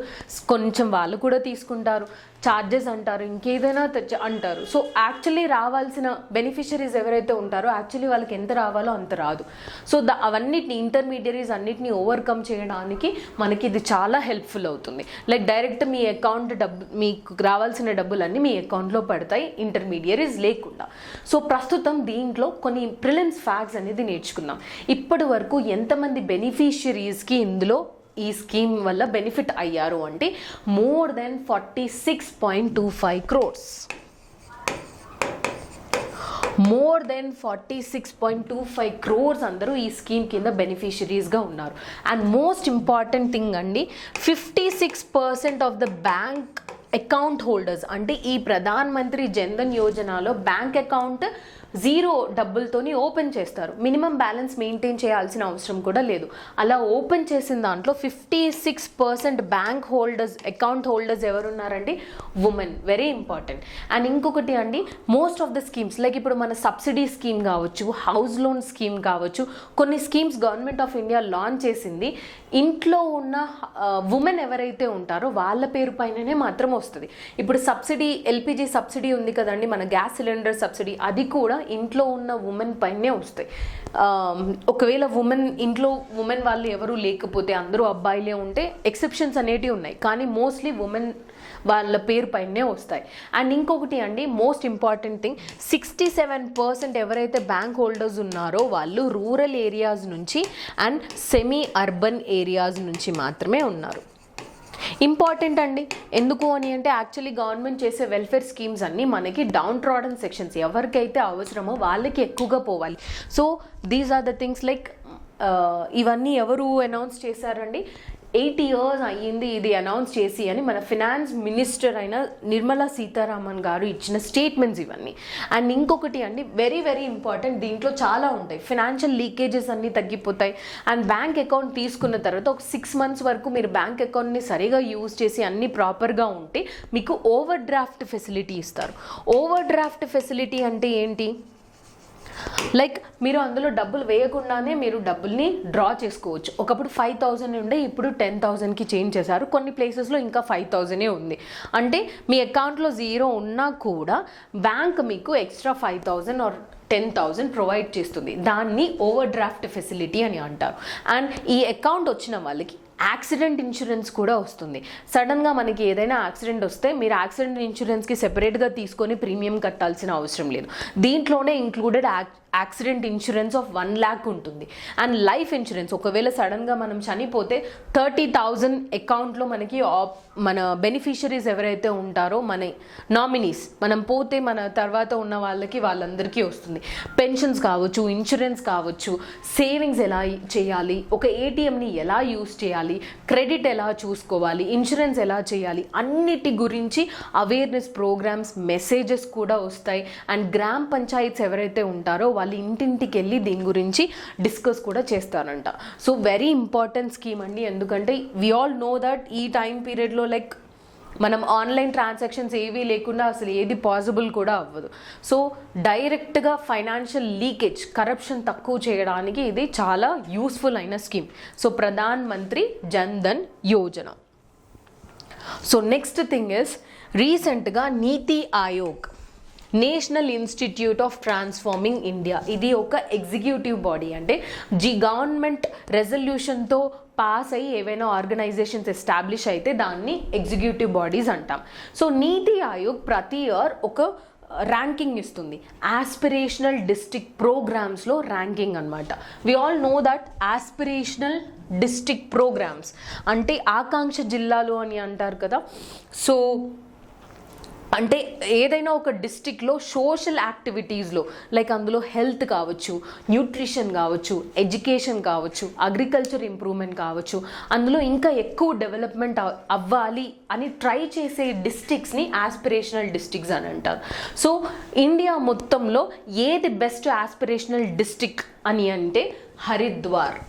కొంచెం వాళ్ళు కూడా తీసుకుంటారు, ఛార్జెస్ అంటారు, ఇంకేదైనా అంటారు. సో యాక్చువల్లీ రావాల్సిన బెనిఫిషరీస్ ఎవరైతే ఉంటారో యాక్చువల్లీ వాళ్ళకి ఎంత రావాలో అంత రాదు. సో అవన్నిటిని ఇంటర్మీడియరీస్ అన్నిటిని ఓవర్కమ్ చేయడానికి మనకి ఇది చాలా హెల్ప్ఫుల్ అవుతుంది. లైక్ డైరెక్ట్ మీ అకౌంట్ మీకు రావాల్సిన డబ్బులన్నీ మీ అకౌంట్లో పడతాయి ఇంటర్మీడియరీస్ లేకుండా. సో ప్రస్తుతం దీంట్లో కొన్ని ప్రిలిమ్స్ ఫ్యాక్ట్స్ అనేది నేర్చుకుందాం. ఇప్పటి వరకు ఎంతమంది బెనిఫిషరీస్కి ఇందులో ఈ స్కీమ్ వల్ల బెనిఫిట్ అయ్యారు అంటే more than 46.25 crores. more than 46.25 crores అందరూ ఈ స్కీమ్ కింద బెనిఫిషరీస్గా ఉన్నారు. అండ్ మోస్ట్ ఇంపార్టెంట్ థింగ్ అండి, 56% of the bank account holders అంటే ఈ ప్రధాన్ మంత్రి జన్ధన్ యోజనలో బ్యాంక్ అకౌంట్ 0 డబ్బులతోని ఓపెన్ చేస్తారు. మినిమం బ్యాలెన్స్ మెయింటైన్ చేయాల్సిన అవసరం కూడా లేదు. అలా ఓపెన్ చేసిన దాంట్లో 56% బ్యాంక్ హోల్డర్స్ అకౌంట్ హోల్డర్స్ ఎవరున్నారండి? ఉమెన్. Very important. అండ్ ఇంకొకటి అండి, most of the schemes like ఇప్పుడు మన సబ్సిడీ స్కీమ్ కావచ్చు, హౌస్ లోన్ స్కీమ్ కావచ్చు, కొన్ని schemes government of India launch చేసింది. ఇంట్లో ఉన్న ఉమెన్ ఎవరైతే ఉంటారో వాళ్ళ పేరు పైననే మాత్రం వస్తుంది. ఇప్పుడు సబ్సిడీ, ఎల్పిజి సబ్సిడీ ఉంది కదండి, మన గ్యాస్ సిలిండర్ సబ్సిడీ, అది కూడా ఇంట్లో ఉన్న ఉమెన్ పైనే వస్తాయి. ఒకవేళ ఇంట్లో ఉమెన్ వాళ్ళు ఎవరు లేకపోతే, అందరూ అబ్బాయిలే ఉంటే ఎక్సెప్షన్స్ అనేటివి ఉన్నాయి, కానీ మోస్ట్లీ ఉమెన్ వాళ్ళ పేరు పైనే వస్తాయి. అండ్ ఇంకొకటి అండి, మోస్ట్ ఇంపార్టెంట్ థింగ్, 67% ఎవరైతే బ్యాంక్ హోల్డర్స్ ఉన్నారో వాళ్ళు రూరల్ ఏరియాస్ నుంచి అండ్ సెమీ అర్బన్ ఏరియాస్ నుంచి మాత్రమే ఉన్నారు. ఇంపార్టెంట్ అండి. ఎందుకు అని అంటే యాక్చువల్లీ గవర్నమెంట్ చేసే వెల్ఫేర్ స్కీమ్స్ అన్నీ మనకి డౌన్ ట్రాడన్ సెక్షన్స్ ఎవరికైతే అవసరమో వాళ్ళకి ఎక్కువగా పోవాలి. So these are the things like ఇవన్నీ ఎవరు అనౌన్స్ చేశారండి? 8 years అయ్యింది ఇది అనౌన్స్ చేసి అని మన ఫినాన్స్ మినిస్టర్ అయిన నిర్మలా సీతారామన్ గారు ఇచ్చిన స్టేట్మెంట్స్ ఇవన్నీ. అండ్ ఇంకొకటి అండి, వెరీ వెరీ ఇంపార్టెంట్, దీంట్లో చాలా ఉంటాయి. ఫినాన్షియల్ లీకేజెస్ అన్నీ తగ్గిపోతాయి. అండ్ బ్యాంక్ అకౌంట్ తీసుకున్న తర్వాత ఒక 6 months వరకు మీరు బ్యాంక్ అకౌంట్ని సరిగా యూజ్ చేసి అన్నీ ప్రాపర్గా ఉంటే మీకు ఓవర్ డ్రాఫ్ట్ ఫెసిలిటీ ఇస్తారు. ఓవర్ డ్రాఫ్ట్ ఫెసిలిటీ అంటే ఏంటి? లైక్ మీరు అందులో డబ్బులు వేయకుండానే మీరు డబ్బుల్ని డ్రా చేసుకోవచ్చు. ఒకప్పుడు 5,000 ఉండే, ఇప్పుడు 10,000కి చేంజ్ చేశారు. కొన్ని ప్లేసెస్లో ఇంకా 5,000 ఉంది. అంటే మీ అకౌంట్లో 0 ఉన్నా కూడా బ్యాంక్ మీకు ఎక్స్ట్రా 5,000 ఆర్ 10,000 ప్రొవైడ్ చేస్తుంది. దాన్ని ఓవర్ డ్రాఫ్ట్ ఫెసిలిటీ అని అంటారు. అండ్ ఈ అకౌంట్ వచ్చిన వాళ్ళకి యాక్సిడెంట్ ఇన్సూరెన్స్ కూడా వస్తుంది. సడన్గా మనకి ఏదైనా యాక్సిడెంట్ వస్తే మీరు యాక్సిడెంట్ ఇన్సూరెన్స్కి సెపరేట్గా తీసుకొని ప్రీమియం కట్టాల్సిన అవసరం లేదు. దీంట్లోనే included accident insurance of 1 lakh ఉంటుంది. అండ్ లైఫ్ ఇన్సూరెన్స్, ఒకవేళ సడన్గా మనం చనిపోతే 30,000 అకౌంట్లో మనకి మన బెనిఫిషరీస్ ఎవరైతే ఉంటారో మన నామినీస్, మనం పోతే మన తర్వాత ఉన్న వాళ్ళందరికీ వస్తుంది. పెన్షన్స్ కావచ్చు, ఇన్సూరెన్స్ కావచ్చు, సేవింగ్స్ ఎలా చేయాలి, ఒక ఏటీఎంని ఎలా యూస్ చేయాలి, క్రెడిట్ ఎలా చూసుకోవాలి, ఇన్సూరెన్స్ ఎలా చేయాలి, అన్నిటి గురించి అవేర్నెస్ ప్రోగ్రామ్స్, మెసేజెస్ కూడా వస్తాయి. అండ్ గ్రామ పంచాయత్స్ ఎవరైతే ఉంటారో వాళ్ళు ఇంటింటికి వెళ్ళి దీని గురించి డిస్కస్ కూడా చేస్తారంట. సో వెరీ ఇంపార్టెంట్ స్కీమ్ అండి. ఎందుకంటే వి ఆల్ నో దట్ ఈ టైం పీరియడ్లో లైక్ మనం ఆన్లైన్ ట్రాన్సాక్షన్స్ ఏవీ లేకుండా అసలు ఏది పాసిబుల్ కూడా అవ్వదు. సో డైరెక్ట్గా ఫైనాన్షియల్ లీకేజ్, కరప్షన్ తక్కువ చేయడానికి ఇది చాలా యూస్ఫుల్ అయిన scheme. So Pradhan Mantri Jan Dhan Yojana. So next thing is, రీసెంట్గా నీతి Aayog, national institute of transforming India, ఇది ఒక ఎగ్జిక్యూటివ్ బాడీ. అంటే గవర్నమెంట్ రెజల్యూషన్తో పాస్ అయ్యి ఏవైనా ఆర్గనైజేషన్స్ ఎస్టాబ్లిష్ అయితే దాన్ని ఎగ్జిక్యూటివ్ బాడీస్ అంటాం. సో నీతి ఆయోగ్ ప్రతి ఇయర్ ఒక ర్యాంకింగ్ ఇస్తుంది. ఆస్పిరేషనల్ డిస్ట్రిక్ట్ ప్రోగ్రామ్స్లో ర్యాంకింగ్ అనమాట. We all know that aspirational district programs అంటే ఆకాంక్ష జిల్లాలు అని అంటారు కదా. సో అంటే ఏదైనా ఒక డిస్ట్రిక్ట్లో సోషల్ యాక్టివిటీస్లో లైక్ అందులో హెల్త్ కావచ్చు, న్యూట్రిషన్ కావచ్చు, ఎడ్యుకేషన్ కావచ్చు, అగ్రికల్చర్ ఇంప్రూవ్మెంట్ కావచ్చు, అందులో ఇంకా ఎక్కువ డెవలప్మెంట్ అవ్వాలి అని ట్రై చేసే డిస్ట్రిక్ట్స్ని ఆస్పిరేషనల్ డిస్ట్రిక్ట్స్ అని అంటారు. సో ఇండియా మొత్తంలో ఏది బెస్ట్ ఆస్పిరేషనల్ డిస్ట్రిక్ట్ అని అంటే హరిద్వార్.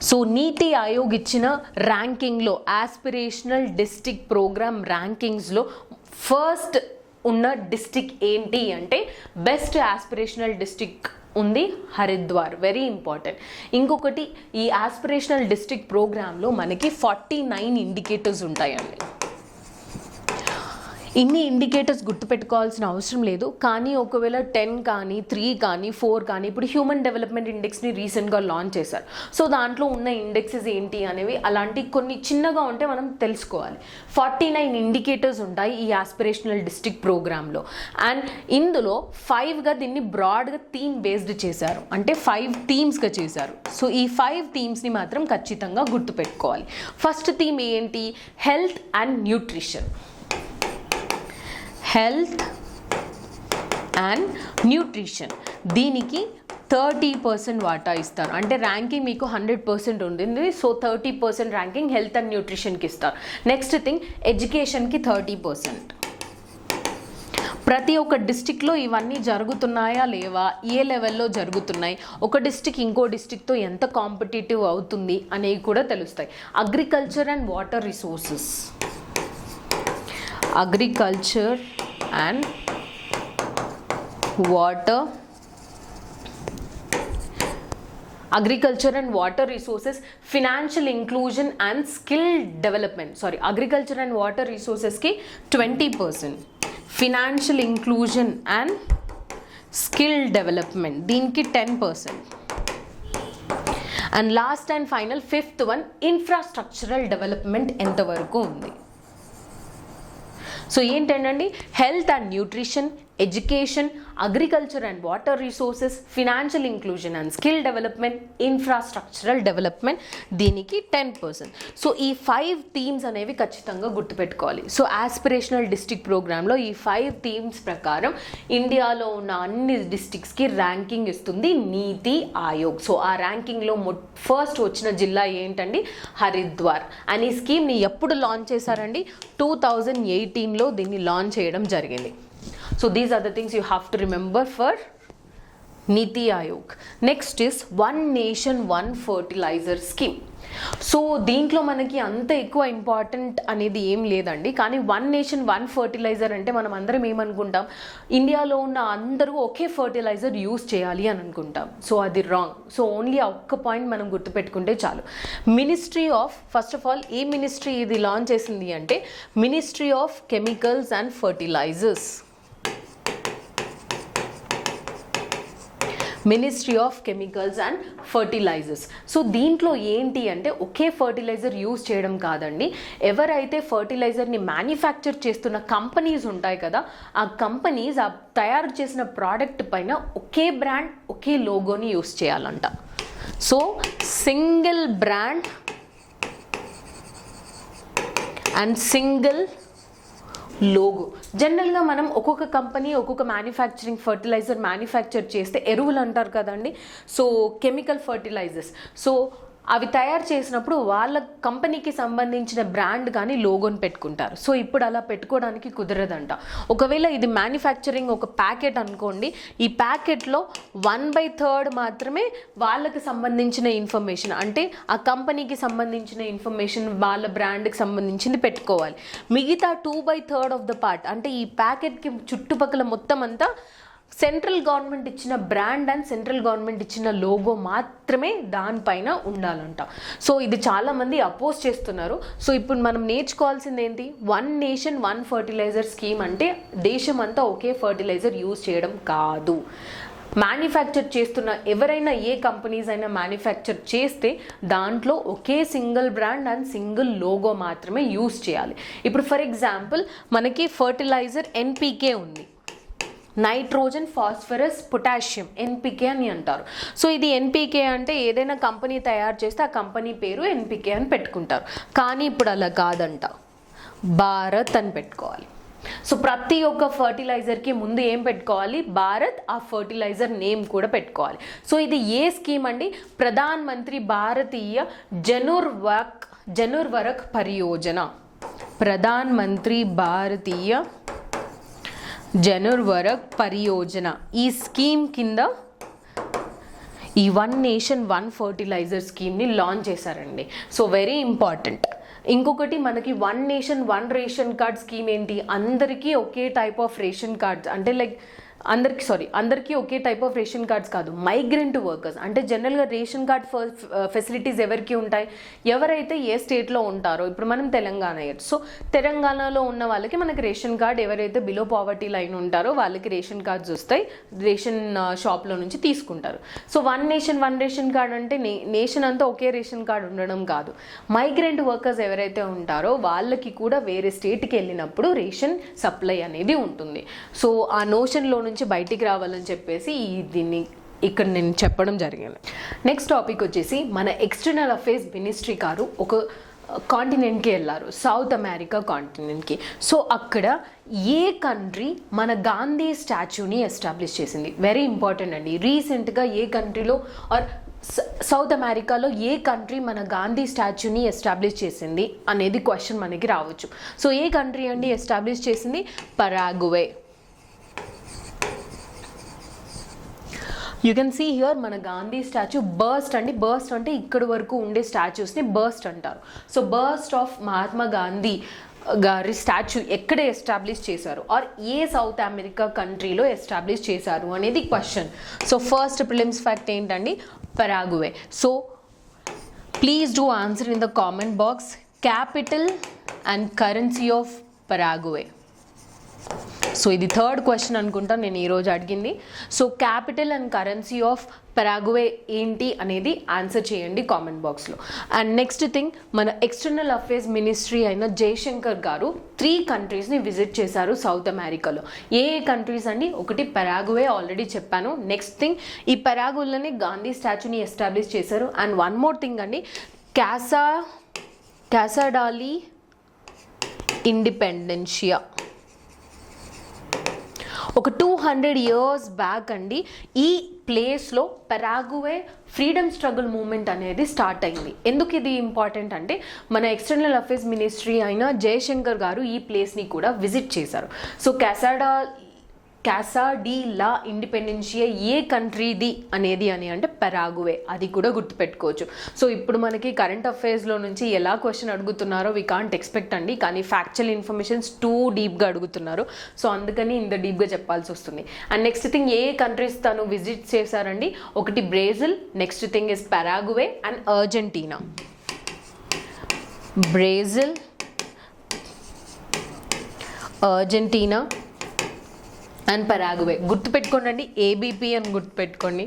సో నీతి ఆయోగ్ ఇచ్చిన ర్యాంకింగ్లో ఆస్పిరేషనల్ డిస్ట్రిక్ట్ ప్రోగ్రామ్ ర్యాంకింగ్స్లో ఫస్ట్ ఉన్న డిస్ట్రిక్ట్ ఏంటి అంటే బెస్ట్ ఆస్పిరేషనల్ డిస్ట్రిక్ట్ ఉంది హరిద్వార్. Very important. ఇంకొకటి, ఈ ఆస్పిరేషనల్ డిస్ట్రిక్ట్ ప్రోగ్రాంలో మనకి 49 ఇండికేటర్స్ ఉంటాయండి. ఇన్ని ఇండికేటర్స్ గుర్తుపెట్టుకోవాల్సిన అవసరం లేదు, కానీ ఒకవేళ 10 కానీ 3 కానీ 4 కానీ, ఇప్పుడు హ్యూమన్ డెవలప్మెంట్ ఇండెక్స్ని రీసెంట్గా లాంచ్ చేశారు. సో దాంట్లో ఉన్న ఇండెక్సెస్ ఏంటి అనేవి అలాంటి కొన్ని చిన్నగా ఉంటే మనం తెలుసుకోవాలి. 49 ఇండికేటర్స్ ఉంటాయి ఈ ఆస్పిరేషనల్ డిస్ట్రిక్ట్ ప్రోగ్రాంలో. అండ్ ఇందులో 5గా దీన్ని బ్రాడ్గా థీమ్ బేస్డ్ చేశారు, అంటే 5 థీమ్స్గా చేశారు. సో ఈ 5 థీమ్స్ని మాత్రం ఖచ్చితంగా గుర్తుపెట్టుకోవాలి. ఫస్ట్ థీమ్ ఏంటి? Health and nutrition. Health and nutrition, దీనికి 30% వాటా ఇస్తారు. అంటే ర్యాంకింగ్ మీకు 100% ఉంటుంది, సో 30% ర్యాంకింగ్ హెల్త్ అండ్ న్యూట్రిషన్కి ఇస్తారు. నెక్స్ట్ థింగ్, ఎడ్యుకేషన్కి 30%. ప్రతి ఒక్క డిస్టిక్లో ఇవన్నీ జరుగుతున్నాయా లేవా, ఏ లెవెల్లో జరుగుతున్నాయి, ఒక డిస్టిక్ ఇంకో డిస్టిక్తో ఎంత కాంపిటేటివ్ అవుతుంది అనేవి కూడా తెలుస్తాయి. Agriculture and water resources. Agriculture and water resources, financial inclusion and skill development. Agriculture and water రిసోర్సెస్కి 20%, financial inclusion and skill development దీనికి 10%. And last and final 5th one, infrastructural development ఎంతవరకు ఉంది. సో ఏంటండి, health and nutrition, education, agriculture and water resources, financial inclusion and skill development, infrastructural development దీనికి 10%. So ఈ 5 themes అనేవి ఖచ్చితంగా గుర్తుపెట్టుకోవాలి. So aspirational district ప్రోగ్రాంలో ఈ 5 థీమ్స్ ప్రకారం ఇండియాలో ఉన్న అన్ని డిస్ట్రిక్ట్స్కి ర్యాంకింగ్ ఇస్తుంది నీతి ఆయోగ్. సో ఆ ర్యాంకింగ్లో ఫస్ట్ వచ్చిన జిల్లా ఏంటండి? హరిద్వార్. అండ్ ఈ స్కీమ్ని ఎప్పుడు లాంచ్ చేశారండి? 2018లో దీన్ని లాంచ్ చేయడం జరిగింది. So these are the things you have to remember for Niti Aayog. Next is One Nation One Fertilizer Scheme. So దీంట్లో మనకి అంత ఎక్కువ ఇంపార్టెంట్ అనేది ఏం లేదండి, కానీ 1 నేషన్ 1 ఫర్టిలైజర్ అంటే మనం అందరం ఏమనుకుంటాం, ఇండియాలో ఉన్న అందరూ ఒకే ఫర్టిలైజర్ యూస్ చేయాలి అని అనుకుంటాం. సో అది రాంగ్. సో ఓన్లీ ఆ ఒక్క పాయింట్ మనం గుర్తుపెట్టుకుంటే చాలు. Ministry of, first of all ఏ మినిస్ట్రీ ఇది లాంచ్ చేసింది అంటే ministry of chemicals and fertilisers. Ministry of chemicals and fertilisers. So దీంట్లో ఏంటి అంటే ఒకే ఫర్టిలైజర్ యూజ్ చేయడం కాదండి, ఎవరైతే ఫర్టిలైజర్ని మ్యానుఫ్యాక్చర్ చేస్తున్న కంపెనీస్ ఉంటాయి కదా, ఆ కంపెనీస్ ఆ తయారు చేసిన ప్రోడక్ట్ పైన ఒకే బ్రాండ్ ఒకే లోగోని యూజ్ చేయాలంట. So single brand and single logo. జనరల్గా మనం ఒక్కొక్క కంపెనీ ఒక్కొక్క మ్యానుఫ్యాక్చరింగ్ ఫర్టిలైజర్ మ్యానుఫ్యాక్చర్ చేస్తే ఎరువులు అంటారు కదండి, సో కెమికల్ ఫర్టిలైజర్స్. సో అవి తయారు చేసినప్పుడు వాళ్ళ కంపెనీకి సంబంధించిన బ్రాండ్ కానీ లోగోని పెట్టుకుంటారు. సో ఇప్పుడు అలా పెట్టుకోవడానికి కుదరదంట. ఒకవేళ ఇది మ్యానుఫ్యాక్చరింగ్ ఒక ప్యాకెట్ అనుకోండి, ఈ ప్యాకెట్లో 1/3 మాత్రమే వాళ్ళకి సంబంధించిన ఇన్ఫర్మేషన్, అంటే ఆ కంపెనీకి సంబంధించిన ఇన్ఫర్మేషన్ వాళ్ళ బ్రాండ్కి సంబంధించింది పెట్టుకోవాలి. మిగతా 2/3 ఆఫ్ ద పార్ట్, అంటే ఈ ప్యాకెట్కి చుట్టుపక్కల మొత్తం అంతా సెంట్రల్ గవర్నమెంట్ ఇచ్చిన బ్రాండ్ అండ్ సెంట్రల్ గవర్నమెంట్ ఇచ్చిన లోగో మాత్రమే దానిపైన ఉండాలంట. సో ఇది చాలామంది అపోజ్ చేస్తున్నారు. సో ఇప్పుడు మనం నేర్చుకోవాల్సింది ఏంటి? 1 నేషన్ 1 ఫర్టిలైజర్ స్కీమ్ అంటే దేశం అంతా ఒకే ఫర్టిలైజర్ యూజ్ చేయడం కాదు. మ్యానుఫ్యాక్చర్ చేస్తున్న ఎవరైనా ఏ కంపెనీస్ అయినా మ్యానుఫ్యాక్చర్ చేస్తే దాంట్లో ఒకే single brand and single logo మాత్రమే యూజ్ చేయాలి. ఇప్పుడు ఫర్ ఎగ్జాంపుల్ మనకి ఫర్టిలైజర్ ఎన్పికే ఉంది, నైట్రోజన్, ఫాస్ఫరస్, పొటాషియం, ఎన్పికే అని అంటారు. సో ఇది ఎన్పికే అంటే ఏదైనా కంపెనీ తయారు చేస్తే ఆ కంపెనీ పేరు ఎన్పికే అని పెట్టుకుంటారు. కానీ ఇప్పుడు అలా కాదంట, భారత్ అని పెట్టుకోవాలి. సో ప్రతి ఒక్క ఫర్టిలైజర్కి ముందు ఏం పెట్టుకోవాలి? భారత్, ఆ ఫర్టిలైజర్ నేమ్ కూడా పెట్టుకోవాలి. సో ఇది ఏ స్కీమ్ అండి? ప్రధాన్ మంత్రి భారతీయ జనుర్వరక్ పరియోజన. ప్రధాన్ మంత్రి భారతీయ జనుర్వరక్ పరియోజన ఈ స్కీమ్ కింద ఈ వన్ నేషన్ వన్ ఫర్టిలైజర్ స్కీమ్ని లాంచ్ చేశారండి. So very important. ఇంకొకటి మనకి one nation one ration card scheme ఏంటి, అందరికీ ఒకే టైప్ ఆఫ్ రేషన్ కార్డ్స్, అంటే లైక్ అందరికీ ఒకే టైప్ ఆఫ్ రేషన్ కార్డ్స్ కాదు, మైగ్రెంట్ వర్కర్స్ అంటే జనరల్గా రేషన్ కార్డ్ ఫెసిలిటీస్ ఎవరికి ఉంటాయి, ఎవరైతే ఏ స్టేట్లో ఉంటారో, ఇప్పుడు మనం తెలంగాణ, సో తెలంగాణలో ఉన్న వాళ్ళకి మనకి రేషన్ కార్డ్, ఎవరైతే బిలో పావర్టీ లైన్ ఉంటారో వాళ్ళకి రేషన్ కార్డ్స్ వస్తాయి, రేషన్ షాప్లో నుంచి తీసుకుంటారు. So one nation one ration card అంటే నేషన్ అంతా ఒకే రేషన్ కార్డ్ ఉండడం కాదు, మైగ్రెంట్ వర్కర్స్ ఎవరైతే ఉంటారో వాళ్ళకి కూడా వేరే స్టేట్కి వెళ్ళినప్పుడు రేషన్ సప్లై అనేది ఉంటుంది. సో ఆ నోషన్లో నుంచి బయటికి రావాలని చెప్పేసి దీన్ని ఇక్కడ నేను చెప్పడం జరిగింది. నెక్స్ట్ టాపిక్ వచ్చేసి మన ఎక్స్టర్నల్ అఫేర్స్ మినిస్ట్రీ గారు ఒక కాంటినెంట్కి వెళ్ళారు, సౌత్ అమెరికా కాంటినెంట్కి. సో అక్కడ ఏ కంట్రీ మన గాంధీ స్టాచ్యూని ఎస్టాబ్లిష్ చేసింది, వెరీ ఇంపార్టెంట్ అండి. రీసెంట్గా ఏ కంట్రీలో ఆర్ సౌత్ అమెరికాలో ఏ కంట్రీ మన గాంధీ స్టాచ్యూని ఎస్టాబ్లిష్ చేసింది అనేది క్వశ్చన్ మనకి రావచ్చు. సో ఏ కంట్రీ అండి ఎస్టాబ్లిష్ చేసింది, Paraguay. You can see here మన గాంధీ స్టాచ్యూ బర్స్ట్ అండి, బర్స్ట్ అంటే ఇక్కడ వరకు ఉండే స్టాచ్యూస్ని బర్స్ట్ అంటారు. So burst of Mahatma Gandhi గారి స్టాచ్యూ ఎక్కడ ఎస్టాబ్లిష్ చేశారు ఆర్ ఏ సౌత్ అమెరికా కంట్రీలో ఎస్టాబ్లిష్ చేశారు అనేది question. So first prelims fact ఏంటండి, Paraguay. So please do answer in the comment box capital and currency of Paraguay. So ఇది థర్డ్ క్వశ్చన్ అనుకుంటా నేను ఈరోజు అడిగింది. So capital and currency of Paraguay ఏంటి అనేది ఆన్సర్ చేయండి కామెంట్ బాక్స్లో. అండ్ నెక్స్ట్ థింగ్, మన ఎక్స్టర్నల్ అఫేర్స్ మినిస్ట్రీ అయిన జయశంకర్ గారు 3 కంట్రీస్ని విజిట్ చేశారు సౌత్ అమెరికాలో. ఏ కంట్రీస్ అండి, ఒకటి పరాగ్వే ఆల్రెడీ చెప్పాను. నెక్స్ట్ థింగ్, ఈ పరాగ్వేలోనే గాంధీ స్టాచ్యూని ఎస్టాబ్లిష్ చేశారు. అండ్ వన్ మోర్ థింగ్ అండి, క్యాసాడాలి ఇండిపెండెన్షియా. ఒక 200 years బ్యాక్ అండి ఈ ప్లేస్లో పరాగ్వే ఫ్రీడమ్ స్ట్రగుల్ మూమెంట్ అనేది స్టార్ట్ అయింది. ఎందుకు ఇది ఇంపార్టెంట్ అంటే మన ఎక్స్టర్నల్ అఫేర్స్ మినిస్ట్రీ అయిన జయశంకర్ గారు ఈ ప్లేస్ని కూడా విజిట్ చేశారు. సో క్యాసాడిలా ఇండిపెండెన్షియా ఏ కంట్రీది అనేది అంటే పరాగ్వే, అది కూడా గుర్తుపెట్టుకోవచ్చు. సో ఇప్పుడు మనకి కరెంట్ అఫైర్స్లో నుంచి ఎలా క్వశ్చన్ అడుగుతున్నారో వి కాంట్ ఎక్స్పెక్ట్ అండి, కానీ ఫ్యాక్చువల్ ఇన్ఫర్మేషన్స్ టూ డీప్గా అడుగుతున్నారు. సో అందుకని ఇంత డీప్గా చెప్పాల్సి వస్తుంది. And next thing, A countries తను విజిట్ చేశారండి, ఒకటి Brazil, next thing is Paraguay and Argentina. Brazil, Argentina and Paraguay గుర్తుపెట్టుకోండి, ఏబీపీ అని గుర్తుపెట్టుకోండి.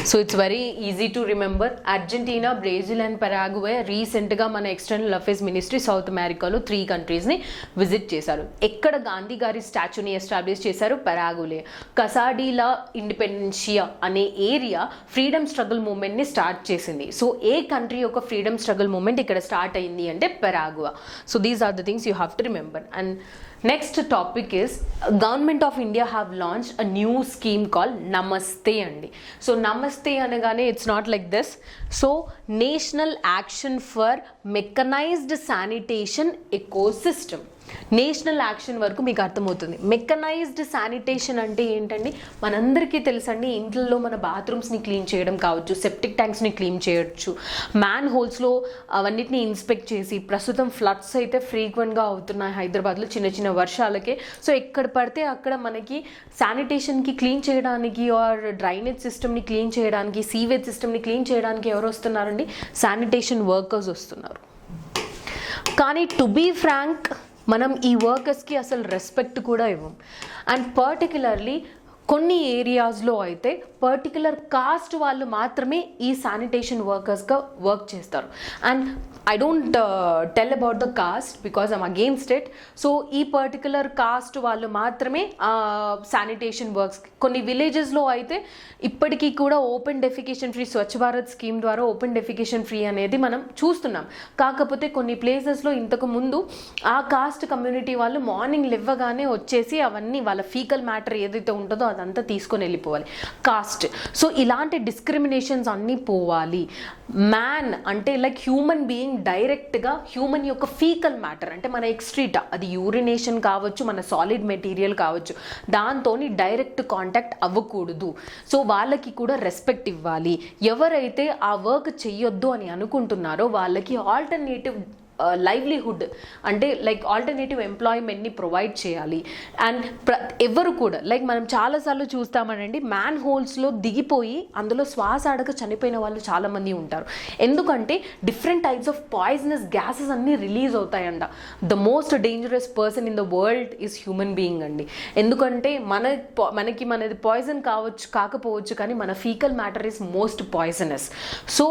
So it's very easy to remember. Argentina, Brazil and Paraguay రీసెంట్గా మన ఎక్స్టర్నల్ అఫేర్స్ మినిస్ట్రీ సౌత్ అమెరికాలో 3 కంట్రీస్ని visit చేశారు. ఎక్కడ గాంధీ గారి స్టాచ్యూని ఎస్టాబ్లిష్ చేశారు, పరాగ్వే. కసాడిలా ఇండిపెండెన్షియా అనే ఏరియా ఫ్రీడమ్ స్ట్రగుల్ మూమెంట్ని స్టార్ట్ చేసింది. సో ఏ కంట్రీ యొక్క ఫ్రీడమ్ స్ట్రగుల్ మూమెంట్ ఇక్కడ స్టార్ట్ అయింది అంటే Paraguay. So these are the things you have to remember. And next topic is government of India have launched a new scheme called Namaste andi. So Namaste anagane it's not like this. So National Action for Mechanized Sanitation Ecosystem. National action వరకు మీకు అర్థమవుతుంది. Mechanised sanitation అంటే ఏంటండి, మనందరికీ తెలుసండి, ఇంట్లో మన బాత్రూమ్స్ని clean చేయడం కావచ్చు, సెప్టిక్ ట్యాంక్స్ని క్లీన్ చేయొచ్చు, మ్యాన్ హోల్స్లో అవన్నిటిని ఇన్స్పెక్ట్ చేసి, ప్రస్తుతం ఫ్లడ్స్ అయితే ఫ్రీక్వెంట్గా అవుతున్నాయి హైదరాబాద్లో చిన్న చిన్న వర్షాలకే. సో ఎక్కడ పడితే అక్కడ మనకి శానిటేషన్కి క్లీన్ చేయడానికి ఆర్ డ్రైనేజ్ సిస్టమ్ని క్లీన్ చేయడానికి, సీవేజ్ సిస్టమ్ని క్లీన్ చేయడానికి ఎవరు వస్తున్నారండి, శానిటేషన్ వర్కర్స్ వస్తున్నారు. కానీ టు బీ ఫ్రాంక్ మనం ఈ వర్కర్స్కి అసలు రెస్పెక్ట్ కూడా ఇవ్వం. అండ్ పర్టికులర్లీ కొన్ని ఏరియాస్లో అయితే పర్టికులర్ కాస్ట్ వాళ్ళు మాత్రమే ఈ శానిటేషన్ వర్కర్స్గా వర్క్ చేస్తారు. And I don't tell about the cost because I'm against it. So ఈ పర్టికులర్ కాస్ట్ వాళ్ళు మాత్రమే శానిటేషన్ వర్క్స్. కొన్ని విలేజెస్లో అయితే ఇప్పటికీ కూడా open defecation free, Swachh Bharat scheme ద్వారా ఓపెన్ డెఫికేషన్ ఫ్రీ అనేది మనం చూస్తున్నాం. కాకపోతే కొన్ని ప్లేసెస్లో ఇంతకు ముందు ఆ కాస్ట్ కమ్యూనిటీ వాళ్ళు మార్నింగ్ లేవగానే వచ్చేసి అవన్నీ వాళ్ళ ఫీకల్ మ్యాటర్ ఏదైతే ఉంటుందో అదంతా తీసుకొని వెళ్ళిపోవాలి. కాస్ట్, సో ఇలాంటి డిస్క్రిమినేషన్స్ అన్నీ పోవాలి. మ్యాన్ అంటే లైక్ హ్యూమన్ బీయింగ్ డైరెక్ట్గా హ్యూమన్ యొక్క ఫీకల్ మ్యాటర్ అంటే మన ఎక్స్ట్రీటా, అది యూరినేషన్ కావచ్చు, మన సాలిడ్ మెటీరియల్ కావచ్చు, దాంతో డైరెక్ట్ కాంటాక్ట్ అవ్వకూడదు. సో వాళ్ళకి కూడా రెస్పెక్ట్ ఇవ్వాలి. ఎవరైతే ఆ వర్క్ చెయ్యొద్దు అని అనుకుంటున్నారో వాళ్ళకి ఆల్టర్నేటివ్ లైవ్లీహుడ్ అంటే లైక్ ఆల్టర్నేటివ్ ఎంప్లాయ్మెంట్ని ప్రొవైడ్ చేయాలి. అండ్ ఎవరు కూడా లైక్ మనం చాలాసార్లు చూస్తామనండి, మ్యాన్ హోల్స్లో దిగిపోయి అందులో శ్వాస ఆడక చనిపోయిన వాళ్ళు చాలామంది ఉంటారు. ఎందుకంటే different types of poisonous gases అన్నీ రిలీజ్ అవుతాయంట. The most dangerous person in the world is human being అండి. ఎందుకంటే మనది పాయిజన్ కాకపోవచ్చు కానీ మన faecal matter is most poisonous. So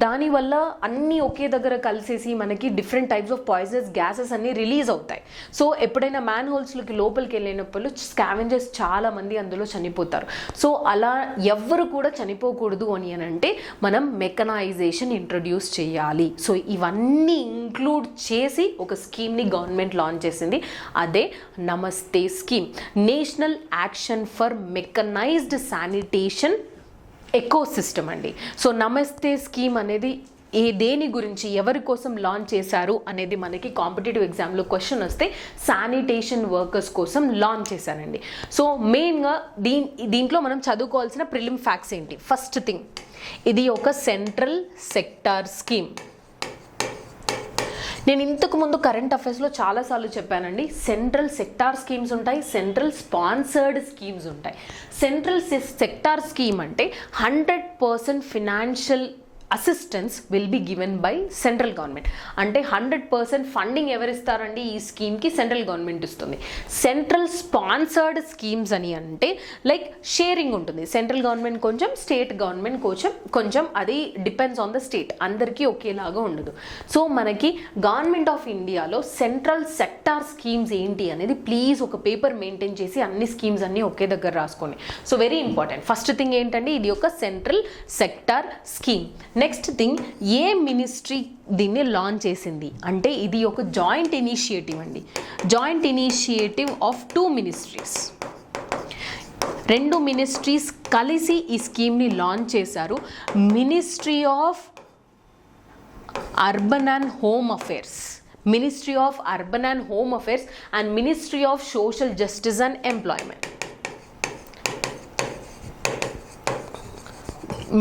దానివల్ల అన్నీ ఒకే దగ్గర కలిసేసి మనకి different types of poisonous gases అన్ని రిలీజ్ అవుతాయి. సో ఎప్పుడైనా మ్యాన్ హోల్స్లోకి లోపలికి వెళ్ళినప్పుడు స్కావెంజర్స్ చాలా మంది అందులో చనిపోతారు. సో అలా ఎవ్వరు కూడా చనిపోకూడదు అని అంటే మనం మెకనైజేషన్ ఇంట్రడ్యూస్ చేయాలి. సో ఇవన్నీ ఇంక్లూడ్ చేసి ఒక స్కీమ్ని గవర్నమెంట్ లాంచ్ చేసింది. అదే నమస్తే scheme, national action for mechanised sanitation ecosystem అండి. సో నమస్తే స్కీమ్ అనేది దేని గురించి ఎవరి కోసం లాంచ్ చేశారు అనేది మనకి కాంపిటేటివ్ ఎగ్జామ్లో క్వశ్చన్ వస్తే శానిటేషన్ వర్కర్స్ కోసం లాంచ్ చేశారండి. సో మెయిన్గా దీంట్లో మనం చదువుకోవాల్సిన ప్రిలిమ్ ఫ్యాక్ట్స్ ఏంటి? ఫస్ట్ థింగ్, ఇది ఒక సెంట్రల్ సెక్టార్ స్కీమ్. నేను ఇంతకు ముందు కరెంట్ అఫైర్స్లో చాలాసార్లు చెప్పానండి, సెంట్రల్ సెక్టార్ స్కీమ్స్ ఉంటాయి, సెంట్రల్ స్పాన్సర్డ్ స్కీమ్స్ ఉంటాయి. సెంట్రల్ సెక్టార్ స్కీమ్ అంటే 100% financial assistance will be given by central government. అంటే 100% ఫండింగ్ ఎవరిస్తారండి ఈ స్కీమ్కి? సెంట్రల్ గవర్నమెంట్ ఇస్తుంది. సెంట్రల్ స్పాన్సర్డ్ స్కీమ్స్ అని అంటే లైక్ షేరింగ్ ఉంటుంది, సెంట్రల్ గవర్నమెంట్ కొంచెం, స్టేట్ గవర్నమెంట్ కొంచెం, అది డిపెండ్స్ ఆన్ ద స్టేట్, అందరికీ ఒకేలాగా ఉండదు. సో మనకి గవర్నమెంట్ ఆఫ్ ఇండియాలో సెంట్రల్ సెక్టార్ స్కీమ్స్ ఏంటి అనేది ప్లీజ్ ఒక పేపర్ మెయింటైన్ చేసి అన్ని స్కీమ్స్ అన్ని ఒకే దగ్గర రాసుకోండి. So very important. First thing ఏంటంటే ఇది ఒక central sector scheme. Next thing, ఏ మినిస్ట్రీ దీన్ని లాంచ్ చేసింది అంటే ఇది ఒక జాయింట్ ఇనిషియేటివ్ అండి. Joint initiative of 2 ministries. 2 ministries కలిసి ఈ స్కీమ్ని లాంచ్ చేశారు. Ministry of urban and home affairs, ministry of urban and home affairs and ministry of social justice and employment.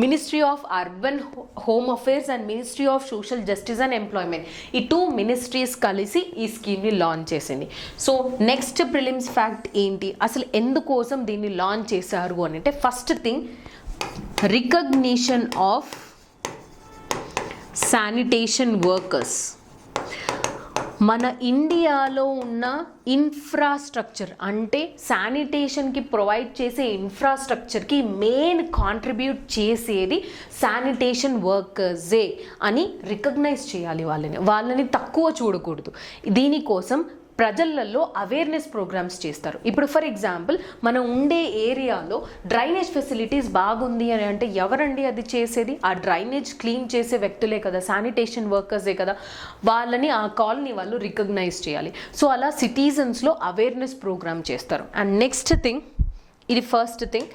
Ministry of urban home affairs and ministry of social justice and employment, ఈ 2 ministries కలిసి ఈ స్కీమ్ని launch చేసింది. So next prelims fact ఏంటి, అసలు ఎందుకోసం దీన్ని launch చేశారు అని అంటే, first thing recognition of sanitation workers. మన ఇండియాలో ఉన్న ఇన్ఫ్రాస్ట్రక్చర్ అంటే శానిటేషన్కి ప్రొవైడ్ చేసే ఇన్ఫ్రాస్ట్రక్చర్కి మెయిన్ కాంట్రిబ్యూట్ చేసేది శానిటేషన్ వర్కర్సే అని రికగ్నైజ్ చేయాలి. వాళ్ళని తక్కువ చూడకూడదు. దీనికోసం ప్రజలలో అవేర్నెస్ ప్రోగ్రామ్స్ చేస్తారు. ఇప్పుడు ఫర్ ఎగ్జాంపుల్ మనం ఉండే ఏరియాలో డ్రైనేజ్ ఫెసిలిటీస్ బాగుంది అని అంటే ఎవరండి అది చేసేది? ఆ డ్రైనేజ్ క్లీన్ చేసే వ్యక్తులే కదా, శానిటేషన్ వర్కర్సే కదా. వాళ్ళని ఆ కాలనీ వాళ్ళు రికగ్నైజ్ చేయాలి. సో అలా సిటిజన్స్లో అవేర్నెస్ ప్రోగ్రామ్ చేస్తారు. అండ్ నెక్స్ట్ థింగ్, ఇది ఫస్ట్ థింగ్.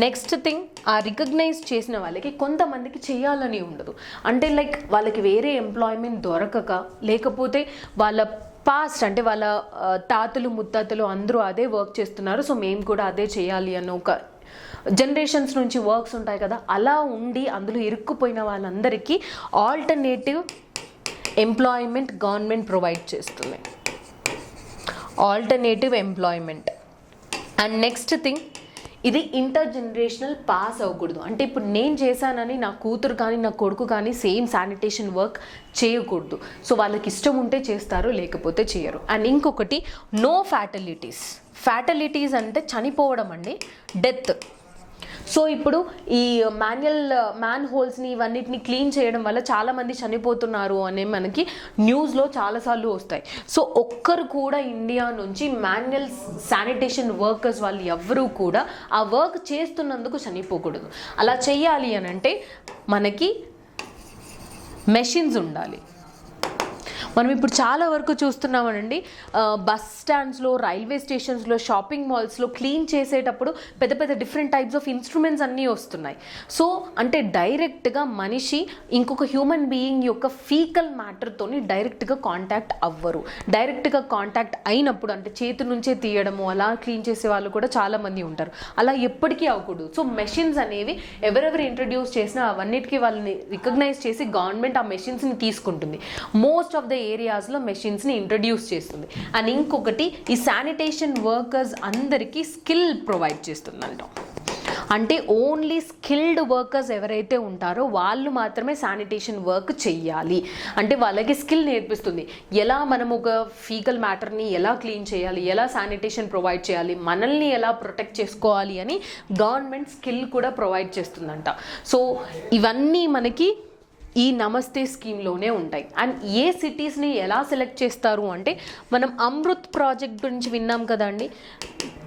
నెక్స్ట్ థింగ్, ఆ రికగ్నైజ్ చేసిన వాళ్ళకి కొంతమందికి చేయాలని ఉండదు. అంటే లైక్ వాళ్ళకి వేరే ఎంప్లాయ్మెంట్ దొరకక, లేకపోతే వాళ్ళ పాస్ట్ అంటే వాళ్ళ తాతలు ముత్తాతలు అందరూ అదే వర్క్ చేస్తున్నారు, సో మేము కూడా అదే చేయాలి అన్న ఒక జనరేషన్స్ నుంచి వర్క్స్ ఉంటాయి కదా, అలా ఉండి అందులో ఇరుక్కుపోయిన వాళ్ళందరికీ ఆల్టర్నేటివ్ ఎంప్లాయ్మెంట్ గవర్నమెంట్ ప్రొవైడ్ చేస్తుంది. Alternative employment. And next thing, ఇది ఇంటర్ జనరేషనల్ పాస్ అవ్వకూడదు. అంటే ఇప్పుడు నేను చేశానని నా కూతురు కానీ నా కొడుకు కానీ సేమ్ శానిటేషన్ వర్క్ చేయకూడదు. సో వాళ్ళకి ఇష్టం ఉంటే చేస్తారు, లేకపోతే చేయరు. అండ్ ఇంకొకటి, నో ఫ్యాటలిటీస్. ఫ్యాటలిటీస్ అంటే చనిపోవడం అండి, డెత్. సో ఇప్పుడు ఈ మ్యాన్ హోల్స్ని ఇవన్నిటిని క్లీన్ చేయడం వల్ల చాలామంది చనిపోతున్నారు అనే మనకి న్యూస్లో చాలాసార్లు వస్తాయి. సో ఒక్కరు కూడా ఇండియా నుంచి మాన్యువల్ శానిటేషన్ వర్కర్స్ వాళ్ళు ఎవ్వరూ కూడా ఆ వర్క్ చేస్తున్నందుకు చనిపోకూడదు. అలా చెయ్యాలి అని అంటే మనకి మెషిన్స్ ఉండాలి. మనం ఇప్పుడు చాలా వరకు చూస్తున్నామనండి, బస్ స్టాండ్స్లో, రైల్వే స్టేషన్స్లో, షాపింగ్ మాల్స్లో క్లీన్ చేసేటప్పుడు పెద్ద పెద్ద డిఫరెంట్ టైప్స్ ఆఫ్ ఇన్స్ట్రుమెంట్స్ అన్నీ వస్తున్నాయి. సో అంటే డైరెక్ట్గా మనిషి ఇంకొక హ్యూమన్ బీయింగ్ యొక్క ఫీకల్ మ్యాటర్తోని డైరెక్ట్గా కాంటాక్ట్ అవ్వరు. డైరెక్ట్గా కాంటాక్ట్ అయినప్పుడు అంటే చేతి నుంచే తీయడము అలా క్లీన్ చేసే వాళ్ళు కూడా చాలామంది ఉంటారు. అలా ఎప్పటికీ అవ్వకూడదు. సో మెషిన్స్ అనేవి ఎవరెవరు ఇంట్రడ్యూస్ చేసినా అవన్నిటికీ వాళ్ళని రికగ్నైజ్ చేసి గవర్నమెంట్ ఆ మెషిన్స్ని తీసుకుంటుంది. మోస్ట్ ఆఫ్ ద ఏరియాస్లో మెషిన్స్ని ఇంట్రడ్యూస్ చేస్తుంది. అండ్ ఇంకొకటి, ఈ శానిటేషన్ వర్కర్స్ అందరికీ స్కిల్ ప్రొవైడ్ చేస్తుందంట. అంటే ఓన్లీ స్కిల్డ్ వర్కర్స్ ఎవరైతే ఉంటారో వాళ్ళు మాత్రమే శానిటేషన్ వర్క్ చెయ్యాలి. అంటే వాళ్ళకి స్కిల్ నేర్పిస్తుంది. ఎలా మనం ఒక ఫీకల్ మ్యాటర్ని ఎలా క్లీన్ చేయాలి, ఎలా శానిటేషన్ ప్రొవైడ్ చేయాలి, మనల్ని ఎలా ప్రొటెక్ట్ చేసుకోవాలి అని గవర్నమెంట్ స్కిల్ కూడా ప్రొవైడ్ చేస్తుందంట. సో ఇవన్నీ మనకి ఈ నమస్తే స్కీమ్లోనే ఉంటాయి. అండ్ ఏ సిటీస్ని ఎలా సెలెక్ట్ చేస్తారు అంటే, మనం అమృత్ ప్రాజెక్ట్ గురించి విన్నాం కదండి.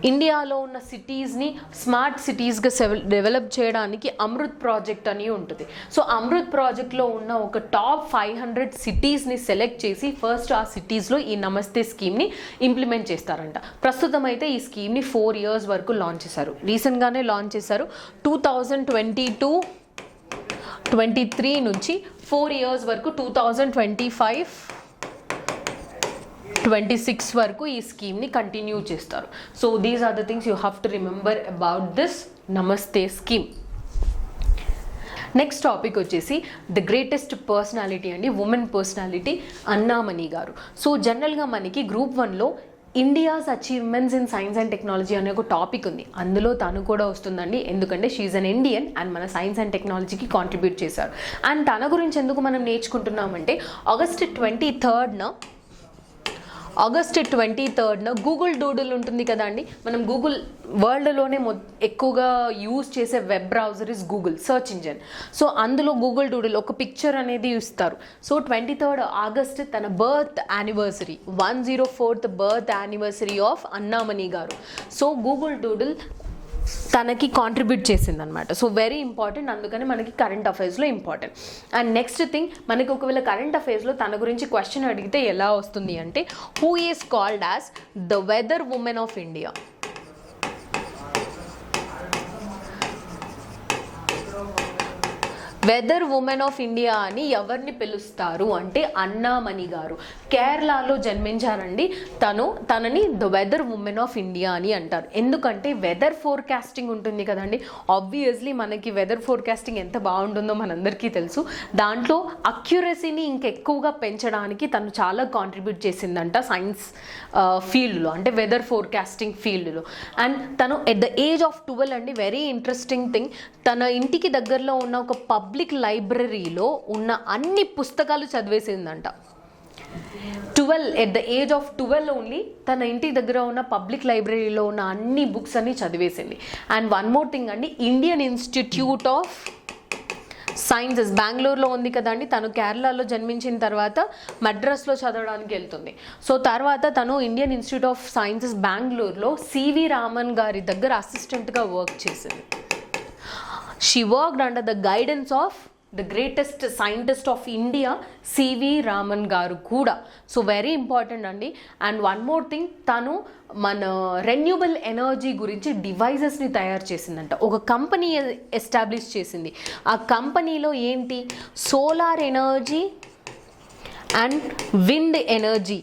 ఇండియాలో ఉన్న సిటీస్ని స్మార్ట్ సిటీస్గా డెవలప్ చేయడానికి అమృత్ ప్రాజెక్ట్ అని ఉంటుంది. సో అమృత్ ప్రాజెక్ట్లో ఉన్న ఒక టాప్ 500 సిటీస్ని సెలెక్ట్ చేసి ఫస్ట్ ఆ సిటీస్లో ఈ నమస్తే స్కీమ్ని ఇంప్లిమెంట్ చేస్తారంట. ప్రస్తుతం అయితే ఈ స్కీమ్ని 4 years వరకు లాంచ్ చేశారు. రీసెంట్గానే లాంచ్ చేశారు. 2022-23 నుంచి 4 years వరకు 2025-26 వరకు ఈ స్కీమ్ని కంటిన్యూ చేస్తారు. So these are the things you have to remember about this Namaste scheme. Next topic వచ్చేసి ద గ్రేటెస్ట్ పర్సనాలిటీ అండి, women personality Anna Mani garu. So జనరల్గా మనకి గ్రూప్ 1లో India's achievements in science and technology అనే ఒక టాపిక్ ఉంది. అందులో తను కూడా వస్తుందండి. ఎందుకంటే షీఈ్ అన్ ఇండియన్ అండ్ మన సైన్స్ అండ్ టెక్నాలజీకి కాంట్రిబ్యూట్ చేశారు. అండ్ తన గురించి ఎందుకు మనం నేర్చుకుంటున్నామంటే, ఆగస్ట్ 23rd గూగుల్ డూడుల్ ఉంటుంది కదా అండి. మనం గూగుల్ వరల్డ్లోనే ఎక్కువగా యూజ్ చేసే web browser is Google search engine. So అందులో గూగుల్ డూడుల్ ఒక పిక్చర్ అనేది ఇస్తారు. సో 23rd August తన birth anniversary, 104th birth anniversary of Anna Mani garu. So Google doodle తనకి కాంట్రిబ్యూట్ చేసిందనమాట. సో వెరీ ఇంపార్టెంట్, అందుకని మనకి కరెంట్ అఫైర్స్లో ఇంపార్టెంట్. అండ్ నెక్స్ట్ థింగ్, మనకి ఒకవేళ కరెంట్ అఫైర్స్లో తన గురించి క్వశ్చన్ అడిగితే ఎలా వస్తుంది అంటే, who is called as the weather women of India? Weather women of India అని ఎవరిని పిలుస్తారు అంటే అన్నామణి గారు. కేరళలో జన్మించారండి. తనని the weather women of India అని అంటారు. ఎందుకంటే వెదర్ ఫోర్కాస్టింగ్ ఉంటుంది కదండి. ఆబ్వియస్లీ మనకి వెదర్ ఫోర్కాస్టింగ్ ఎంత బాగుంటుందో మనందరికీ తెలుసు. దాంట్లో అక్యురసీని ఇంకెక్కువగా పెంచడానికి తను చాలా కాంట్రిబ్యూట్ చేసిందంట సైన్స్ ఫీల్డ్లో, అంటే వెదర్ ఫోర్కాస్టింగ్ ఫీల్డ్లో. అండ్ తను ఎట్ ద ఏజ్ ఆఫ్ 12 అండి, వెరీ ఇంట్రెస్టింగ్ థింగ్, తన ఇంటికి దగ్గరలో ఉన్న ఒక పబ్లిక్ లైబ్రరీలో ఉన్న అన్ని పుస్తకాలు చదివేసిందంట. 12 at the age of 12 only తన ఇంటి దగ్గర ఉన్న పబ్లిక్ లైబ్రరీలో ఉన్న అన్ని బుక్స్ అన్ని చదివేసింది. అండ్ వన్ మోర్ థింగ్ అండి, ఇండియన్ ఇన్స్టిట్యూట్ ఆఫ్ సైన్సెస్ బెంగళూరులో ఉంది కదండి. తను కేరళలో జన్మించిన తర్వాత మద్రాస్లో చదవడానికి వెళ్తుంది. సో తర్వాత తను ఇండియన్ ఇన్స్టిట్యూట్ ఆఫ్ సైన్సెస్ బెంగళూరులో సివి రామన్ గారి దగ్గర అసిస్టెంట్గా వర్క్ చేసింది. She worked under the guidance of the greatest scientist of India, CV Raman గారు కూడా. సో వెరీ ఇంపార్టెంట్ అండి. అండ్ వన్ మోర్ థింగ్, తను మన రెన్యూబుల్ ఎనర్జీ గురించి డివైజెస్ని తయారు చేసిందంట. ఒక కంపెనీ ఎస్టాబ్లిష్ చేసింది. ఆ కంపెనీలో ఏంటి, solar energy and wind energy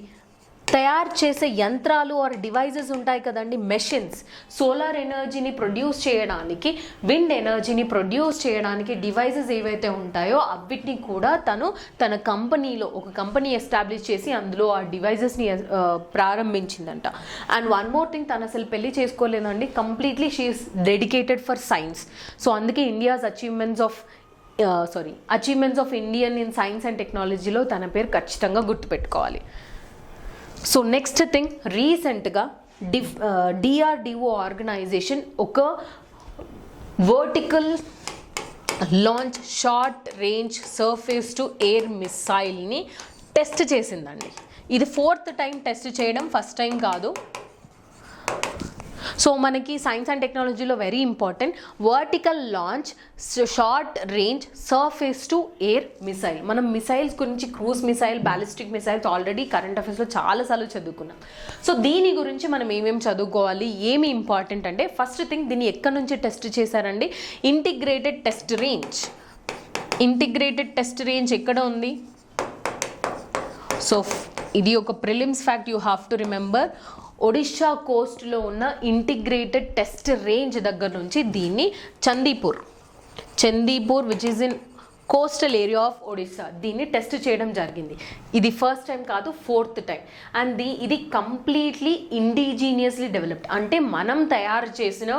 తయారు చేసే యంత్రాలు ఆర్ డివైజెస్ ఉంటాయి కదండి, మెషిన్స్. సోలార్ ఎనర్జీని ప్రొడ్యూస్ చేయడానికి, విండ్ ఎనర్జీని ప్రొడ్యూస్ చేయడానికి డివైజెస్ ఏవైతే ఉంటాయో అవిటిని కూడా తన కంపెనీలో ఒక కంపెనీ ఎస్టాబ్లిష్ చేసి అందులో ఆ డివైజెస్ని ప్రారంభించిందంట. అండ్ వన్ మోర్ థింగ్, తను అసలు పెళ్లి చేసుకోలేదండి. Completely she's dedicated for science. So అందుకే India's achievements of Indian in science and టెక్నాలజీలో తన పేరు ఖచ్చితంగా గుర్తుపెట్టుకోవాలి. సో నెక్స్ట్ థింగ్, రీసెంట్గా డిఆర్డిఓ ఆర్గనైజేషన్ ఒక vertical launch short range surface to air మిసైల్ని టెస్ట్ చేసిందండి. ఇది 4th టైం టెస్ట్ చేయడం, ఫస్ట్ టైం కాదు. సో మనకి సైన్స్ అండ్ టెక్నాలజీలో very important vertical launch short range surface to air missile. మనం మిసైల్స్ గురించి cruise missile, ballistic missiles already current అఫైర్స్లో చాలాసార్లు చదువుకున్నాం. సో దీని గురించి మనం ఏమేమి చదువుకోవాలి, ఏమి ఇంపార్టెంట్ అంటే ఫస్ట్ థింగ్ దీన్ని ఎక్కడి నుంచి టెస్ట్ చేశారండి, integrated test range. Integrated test range ఎక్కడ ఉంది? సో ఇది ఒక prelims fact you have to remember. Odisha కోస్ట్లో ఉన్న ఇంటిగ్రేటెడ్ టెస్ట్ రేంజ్ దగ్గర నుంచి దీన్ని Chandipur which is in coastal area of Odisha, దీన్ని టెస్ట్ చేయడం జరిగింది. ఇది ఫస్ట్ టైం కాదు, 4th టైం. అండ్ ఇది కంప్లీట్లీ ఇండిజీనియస్లీ డెవలప్డ్, అంటే మనం తయారు చేసిన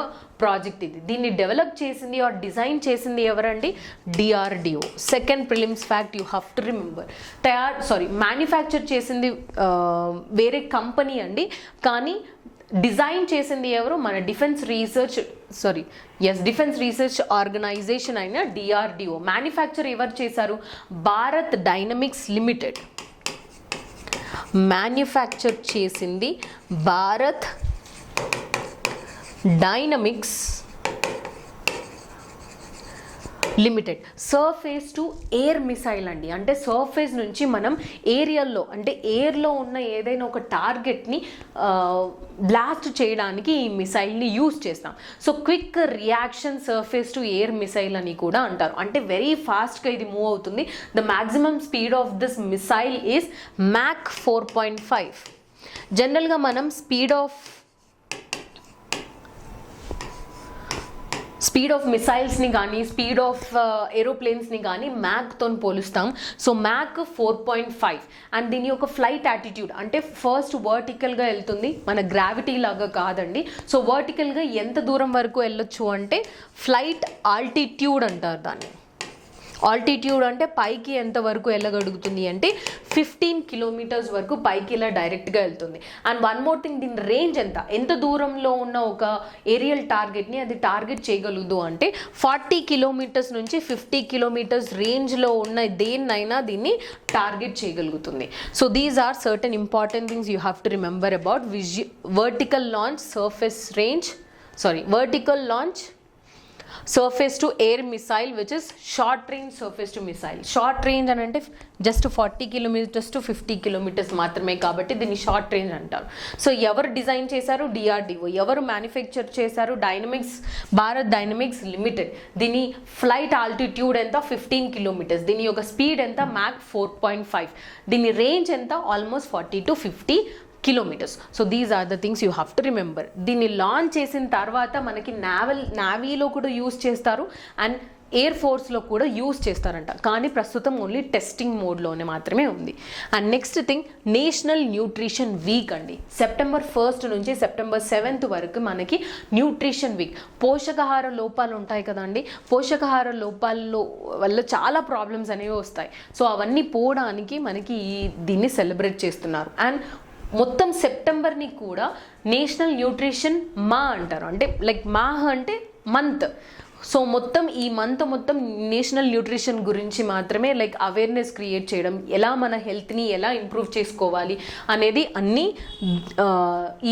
ప్రాజెక్ట్ ఇది. దీన్ని డెవలప్ చేసింది ఆర్ డిజైన్ చేసింది ఎవరండి? DRDO. Second prelims fact you have to remember. Manufacture చేసింది వేరే కంపెనీ అండి, కానీ డిజైన్ చేసింది ఎవరు? మన డిఫెన్స్ రీసెర్చ్ ఆర్గనైజేషన్ అయిన DRDO. మ్యానుఫ్యాక్చర్ ఎవరు చేశారు? Bharat dynamics limited. మ్యానుఫ్యాక్చర్ చేసింది Bharat dynamics limited. Surface to air missile అండి, అంటే సర్ఫేస్ నుంచి మనం ఏరియాల్లో, అంటే ఎయిర్లో ఉన్న ఏదైనా ఒక టార్గెట్ని బ్లాస్ట్ చేయడానికి ఈ మిసైల్ని యూజ్ చేస్తాం. So quick reaction surface to air missile అని కూడా అంటారు. అంటే వెరీ ఫాస్ట్గా ఇది మూవ్ అవుతుంది. The maximum speed of this missile is Mach 4.5. జనరల్గా మనం స్పీడ్ ఆఫ్ మిసైల్స్ని కానీ స్పీడ్ ఆఫ్ ఏరోప్లేన్స్ని కానీ మ్యాక్తో పోలుస్తాం. So Mach 4.5. అండ్ దీని యొక్క ఫ్లైట్ యాటిట్యూడ్ అంటే ఫస్ట్ వర్టికల్గా వెళ్తుంది, మన గ్రావిటీ లాగా కాదండి. సో వర్టికల్గా ఎంత దూరం వరకు వెళ్ళొచ్చు అంటే ఫ్లైట్ ఆల్టిట్యూడ్ అంటారు దాన్ని. ఆల్టిట్యూడ్ అంటే పైకి ఎంత వరకు వెళ్ళగలుగుతుంది అంటే 15 కిలోమీటర్స్ వరకు పైకి ఇలా డైరెక్ట్గా వెళ్తుంది. అండ్ వన్ మోర్ థింగ్, దీని రేంజ్ ఎంత దూరంలో ఉన్న ఒక ఏరియల్ టార్గెట్ని అది టార్గెట్ చేయగలదు అంటే 40 కిలోమీటర్స్ నుంచి 50 కిలోమీటర్స్ రేంజ్లో ఉన్న దేన్నైనా దీన్ని టార్గెట్ చేయగలుగుతుంది. So these are certain important things you have to remember about vertical launch surface to air missile, which is short range surface to missile. Short range అని అంటే జస్ట్ 40 కిలోమీటర్స్ టు 50 కిలోమీటర్స్ మాత్రమే, కాబట్టి దీన్ని short range అంటారు. So ఎవరు design చేశారు? DRDO. ఎవరు manufacture చేశారు? Bharat dynamics limited. దీని ఫ్లైట్ ఆల్టిట్యూడ్ ఎంత? 15 కిలోమీటర్స్. దీని యొక్క స్పీడ్ ఎంత? Mach 4.5. దీని రేంజ్ ఎంత? Almost 40 to 50 kilometres. So these are the things you have to remember. దీన్ని లాంచ్ చేసిన తర్వాత మనకి నావీలో కూడా యూజ్ చేస్తారు అండ్ ఎయిర్ ఫోర్స్లో కూడా యూజ్ చేస్తారంట, కానీ ప్రస్తుతం ఓన్లీ టెస్టింగ్ మోడ్లోనే మాత్రమే ఉంది. And next thing, national nutrition week అండి. September 1st నుంచి September 7th వరకు మనకి న్యూట్రిషన్ వీక్. పోషకాహార లోపాలు ఉంటాయి కదండి, పోషకాహార లోపాల్లో వల్ల చాలా ప్రాబ్లమ్స్ అనేవి వస్తాయి. సో అవన్నీ పోవడానికి మనకి దీన్ని సెలబ్రేట్ చేస్తున్నారు. అండ్ మొత్తం సెప్టెంబర్ని కూడా నేషనల్ న్యూట్రిషన్ అంటారు, అంటే లైక్ అంటే మంత్. సో మొత్తం ఈ మంత్ మొత్తం నేషనల్ న్యూట్రిషన్ గురించి మాత్రమే, లైక్ అవేర్నెస్ క్రియేట్ చేయడం, ఎలా మన హెల్త్ని ఎలా ఇంప్రూవ్ చేసుకోవాలి అనేది అన్నీ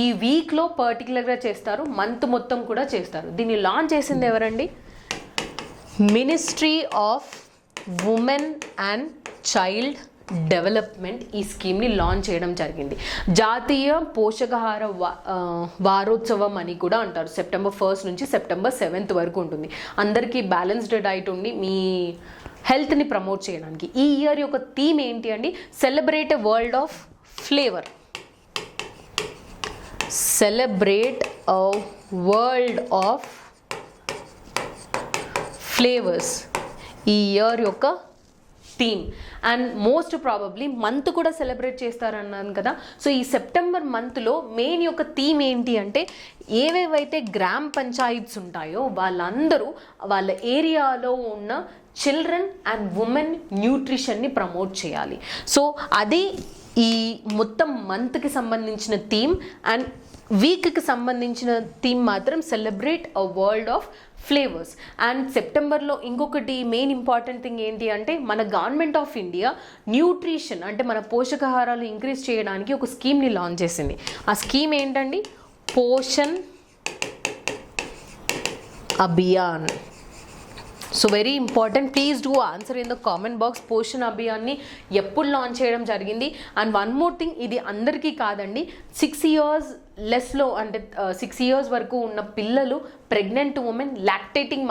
ఈ వీక్లో పర్టికులర్గా చేస్తారు. మంత్ మొత్తం కూడా చేస్తారు. దీన్ని లాంచ్ చేసింది ఎవరండి? Ministry of women and child development ఈ స్కీమ్ని లాంచ్ చేయడం జరిగింది. జాతీయ పోషకాహార వారోత్సవం అని కూడా అంటారు. September 1st నుంచి September 7th వరకు ఉంటుంది. అందరికీ బ్యాలెన్స్డ్ డైట్ ఉండి మీ హెల్త్ని ప్రమోట్ చేయడానికి. ఈ ఇయర్ యొక్క థీమ్ ఏంటి అండి? Celebrate a world of flavour. Celebrate a world of flavours ఈ ఇయర్ యొక్క theme. And most probably month కూడా సెలబ్రేట్ చేస్తారన్నాను కదా. సో ఈ సెప్టెంబర్ మంత్లో మెయిన్ యొక్క థీమ్ ఏంటి అంటే, ఏవేవైతే గ్రామ పంచాయత్స్ ఉంటాయో వాళ్ళందరూ వాళ్ళ ఏరియాలో ఉన్న చిల్డ్రన్ అండ్ ఉమెన్ న్యూట్రిషన్ని ప్రమోట్ చేయాలి. సో అది ఈ మొత్తం మంత్కి సంబంధించిన థీమ్. అండ్ వీక్కి సంబంధించిన థీమ్ మాత్రం celebrate a world of flavours. And సెప్టెంబర్లో ఇంకొకటి మెయిన్ ఇంపార్టెంట్ థింగ్ ఏంటి అంటే, మన గవర్నమెంట్ ఆఫ్ ఇండియా న్యూట్రిషన్ అంటే మన పోషకాహారాలు ఇంక్రీజ్ చేయడానికి ఒక స్కీమ్ని లాంచ్ చేసింది. ఆ స్కీమ్ ఏంటండి? Poshan Abhiyan. So very important, please do answer in the comment box. Poshan అభియాన్ని ఎప్పుడు లాంచ్ చేయడం జరిగింది? అండ్ వన్ మోర్ థింగ్, ఇది అందరికీ కాదండి, 6 years లెస్లో అంటే 6 years వరకు ఉన్న పిల్లలు, ప్రెగ్నెంట్ ఉమెన్, లాక్టేటింగ్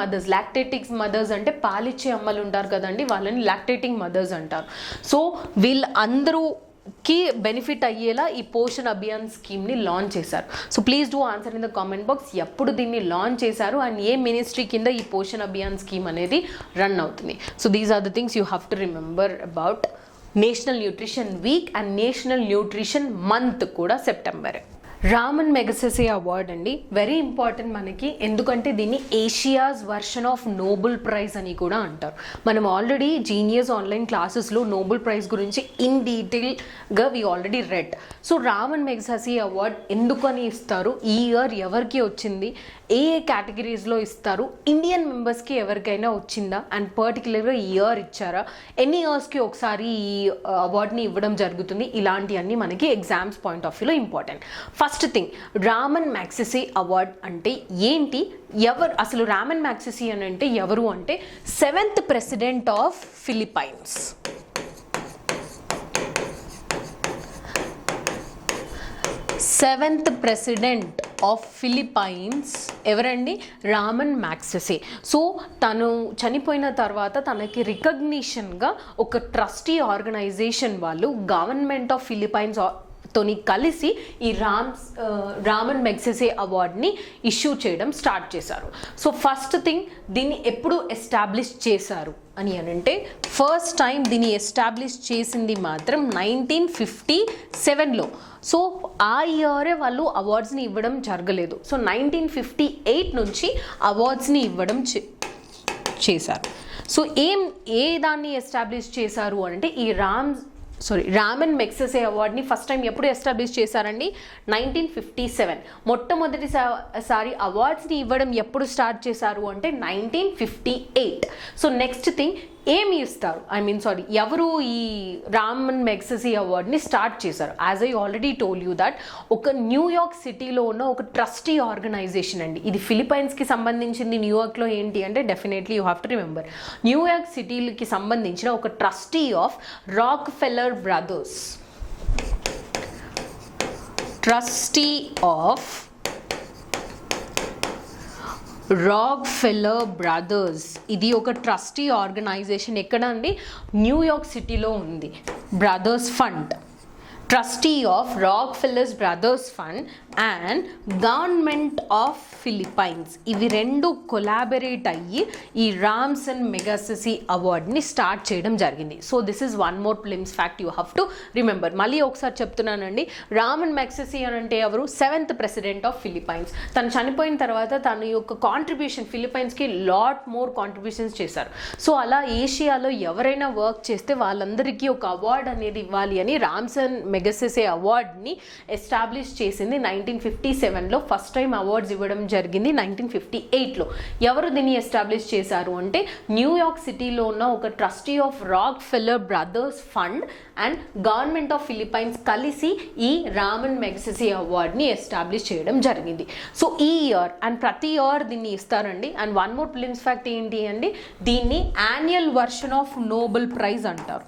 మదర్స్ అంటే పాలిచ్చే అమ్మలు ఉంటారు కదండి, వాళ్ళని లాక్టేటింగ్ మదర్స్ అంటారు. సో వీళ్ళందరూకి బెనిఫిట్ అయ్యేలా ఈ పోషణ్ అభియాన్ స్కీమ్ని లాంచ్ చేశారు. So please do answer in the comment box, ఎప్పుడు దీన్ని లాంచ్ చేశారు అండ్ ఏ మినిస్ట్రీ కింద ఈ పోషణ్ అభియాన్ స్కీమ్ అనేది రన్ అవుతుంది. So these are the things you have to remember about national nutrition week and national nutrition month కూడా సెప్టెంబర్. రామన్ మెగసెసే అవార్డ్ అండి, వెరీ ఇంపార్టెంట్ మనకి, ఎందుకంటే దీన్ని Asia's version of Nobel prize అని కూడా అంటారు. మనం ఆల్రెడీ జీనియస్ ఆన్లైన్ క్లాసెస్లో నోబెల్ ప్రైజ్ గురించి ఇన్ డీటెయిల్గా we already read. So Ramon Magsaysay award ఎందుకని ఇస్తారు, ఈ ఇయర్ ఎవరికి వచ్చింది, ఏ కేటగిరీస్లో ఇస్తారు, ఇండియన్ మెంబర్స్కి ఎవరికైనా వచ్చిందా, అండ్ పర్టికులర్గా ఈ ఇయర్ ఇచ్చారా, ఎన్ని ఇయర్స్కి ఒకసారి ఈ అవార్డ్ని ఇవ్వడం జరుగుతుంది, ఇలాంటివన్నీ మనకి ఎగ్జామ్స్ పాయింట్ ఆఫ్ వ్యూలో important. First thing, Ramon Magsaysay award అంటే ఏంటి, ఎవరు అసలు రామన్ మ్యాగ్సెసే అని అంటే ఎవరు అంటే 7th president of Philippines. Seventh president of Philippines ఎవరండి? రామన్ మ్యాగ్సెసే. సో తను చనిపోయిన తర్వాత తనకి రికగ్నిషన్గా ఒక ట్రస్టీ ఆర్గనైజేషన్ వాళ్ళు గవర్నమెంట్ ఆఫ్ ఫిలిప్పైన్స్ తోని కలిసి ఈ రామన్ మెగ్సెసే అవార్డ్ని ఇష్యూ చేయడం స్టార్ట్ చేశారు. సో ఫస్ట్ థింగ్, దీన్ని ఎప్పుడు ఎస్టాబ్లిష్ చేశారు అని అంటే ఫస్ట్ టైం దీన్ని ఎస్టాబ్లిష్ చేసింది మాత్రం 1957లో. సో ఆ ఇయరే వాళ్ళు అవార్డ్స్ని ఇవ్వడం జరగలేదు. సో 1958 నుంచి అవార్డ్స్ని ఇవ్వడం చేశారు. సో ఏ దాన్ని ఎస్టాబ్లిష్ చేశారు అంటే ఈ రామన్ మెగ్సెసే అవార్డ్ని ఫస్ట్ టైం ఎప్పుడు ఎస్టాబ్లిష్ చేశారండి? 1957. మొట్టమొదటిసారి అవార్డ్స్ని ఇవ్వడం ఎప్పుడు స్టార్ట్ చేశారు అంటే 1958. సో నెక్స్ట్ థింగ్, ఏమి ఇస్తారు, ఎవరు ఈ రామన్ మెగ్సెసే అవార్డ్ని స్టార్ట్ చేశారు? As I already told you that ఒక న్యూయార్క్ సిటీలో ఉన్న ఒక ట్రస్టీ ఆర్గనైజేషన్ అండి. ఇది ఫిలిప్పైన్స్కి సంబంధించింది. న్యూయార్క్లో ఏంటి అంటే definitely you have to remember, New York సిటీకి సంబంధించిన ఒక trustee of Rockefeller brothers. Trustee of Rockefeller brothers, ఇది ఒక ట్రస్టీ ఆర్గనైజేషన్. ఎక్కడ అండి? న్యూయార్క్ సిటీలో ఉంది. Brothers fund, trustee of Rockefellers brothers fund and government of Philippines, ఇవి రెండు కొలాబరేట్ అయ్యి ఈ రామన్ మెగసెసే అవార్డ్ని స్టార్ట్ చేయడం జరిగింది. So this is one more prelims fact you have to remember. మళ్ళీ ఒకసారి చెప్తున్నానండి, రామన్ మెగసెసే అని అంటే ఎవరు? 7th president of Philippines. తను చనిపోయిన తర్వాత తన యొక్క కాంట్రిబ్యూషన్ ఫిలిప్పైన్స్కి లాట్ మోర్ కాంట్రిబ్యూషన్స్ చేశారు. సో అలా ఏషియాలో ఎవరైనా వర్క్ చేస్తే వాళ్ళందరికీ ఒక అవార్డ్ అనేది ఇవ్వాలి అని రామన్ మెగసెసే అవార్డ్ని ఎస్టాబ్లిష్ చేసింది 1957లో. ఫస్ట్ టైం అవార్డ్స్ ఇవ్వడం జరిగింది 1958లో. ఎవరు దీన్ని ఎస్టాబ్లిష్ చేశారు అంటే న్యూయార్క్ సిటీలో ఉన్న ఒక trustee of Rockefeller brothers fund and government of Philippines కలిసి ఈ రామన్ మెగసెసే అవార్డ్ని ఎస్టాబ్లిష్ చేయడం జరిగింది. సో ఈ ఇయర్ అండ్ ప్రతి ఇయర్ దీన్ని ఇస్తారండి. And one more prelims fact ఏంటి అండి, దీన్ని annual version of Nobel prize అంటారు.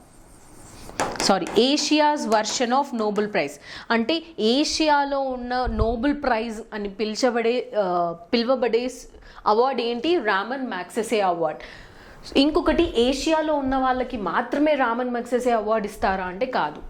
Asia's version of Nobel prize అంటే ఏషియాలో ఉన్న నోబెల్ ప్రైజ్ అని పిలువబడే అవార్డ్ ఏంటి? Raman Magsaysay award. ఇంకొకటి, ఏషియాలో ఉన్న వాళ్ళకి మాత్రమే రామన్ మ్యాగ్సెసే అవార్డ్ ఇస్తారా అంటే కాదు.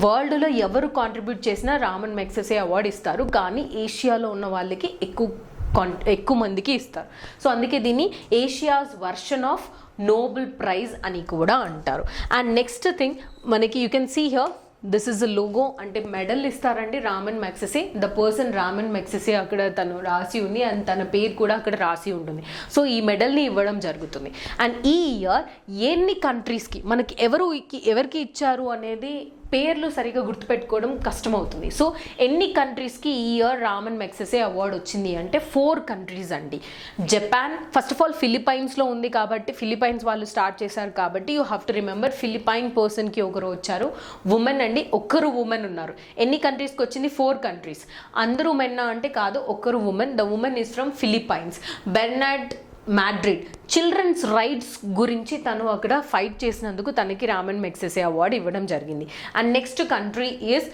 వరల్డ్లో ఎవరు కాంట్రిబ్యూట్ చేసినా రామన్ మ్యాగ్సెసే అవార్డ్ ఇస్తారు, కానీ ఏషియాలో ఉన్న వాళ్ళకి ఎక్కువ మందికి ఇస్తారు. సో అందుకే దీన్ని Asia's version of Nobel prize అని కూడా అంటారు. అండ్ నెక్స్ట్ థింగ్ మనకి you can see here, this is a logo. అంటే మెడల్ ఇస్తారండి Raman Magsaysay. The person Raman Magsaysay అక్కడ తను రాసి ఉంది అండ్ తన పేరు కూడా అక్కడ రాసి ఉంటుంది. సో ఈ మెడల్ని ఇవ్వడం జరుగుతుంది. అండ్ ఈ ఇయర్ ఎన్ని కంట్రీస్కి ఎవరికి ఇచ్చారు అనేది పేర్లు సరిగా గుర్తుపెట్టుకోవడం కష్టమవుతుంది. సో ఎన్ని కంట్రీస్కి ఈ ఇయర్ రామన్ మెగ్సెసే అవార్డు వచ్చింది అంటే 4 కంట్రీస్ అండి. జపాన్, ఫస్ట్ ఆఫ్ ఆల్ ఫిలిప్పైన్స్లో ఉంది కాబట్టి, ఫిలిప్పైన్స్ వాళ్ళు స్టార్ట్ చేశారు కాబట్టి you have to remember Philippine పర్సన్కి ఒకరు వచ్చారు. ఉమెన్ అండి, ఒక్కరు ఉమెన్ ఉన్నారు. ఎన్ని కంట్రీస్కి వచ్చింది? 4 కంట్రీస్. అందరూ మెన్నా అంటే కాదు, ఒక్కరు women. The women is from Philippines. Bernard Madrid children's rights గురించి తను అక్కడ ఫైట్ చేసినందుకు తనకి రామన్ మెగ్సెసే అవార్డు ఇవ్వడం జరిగింది. And next country is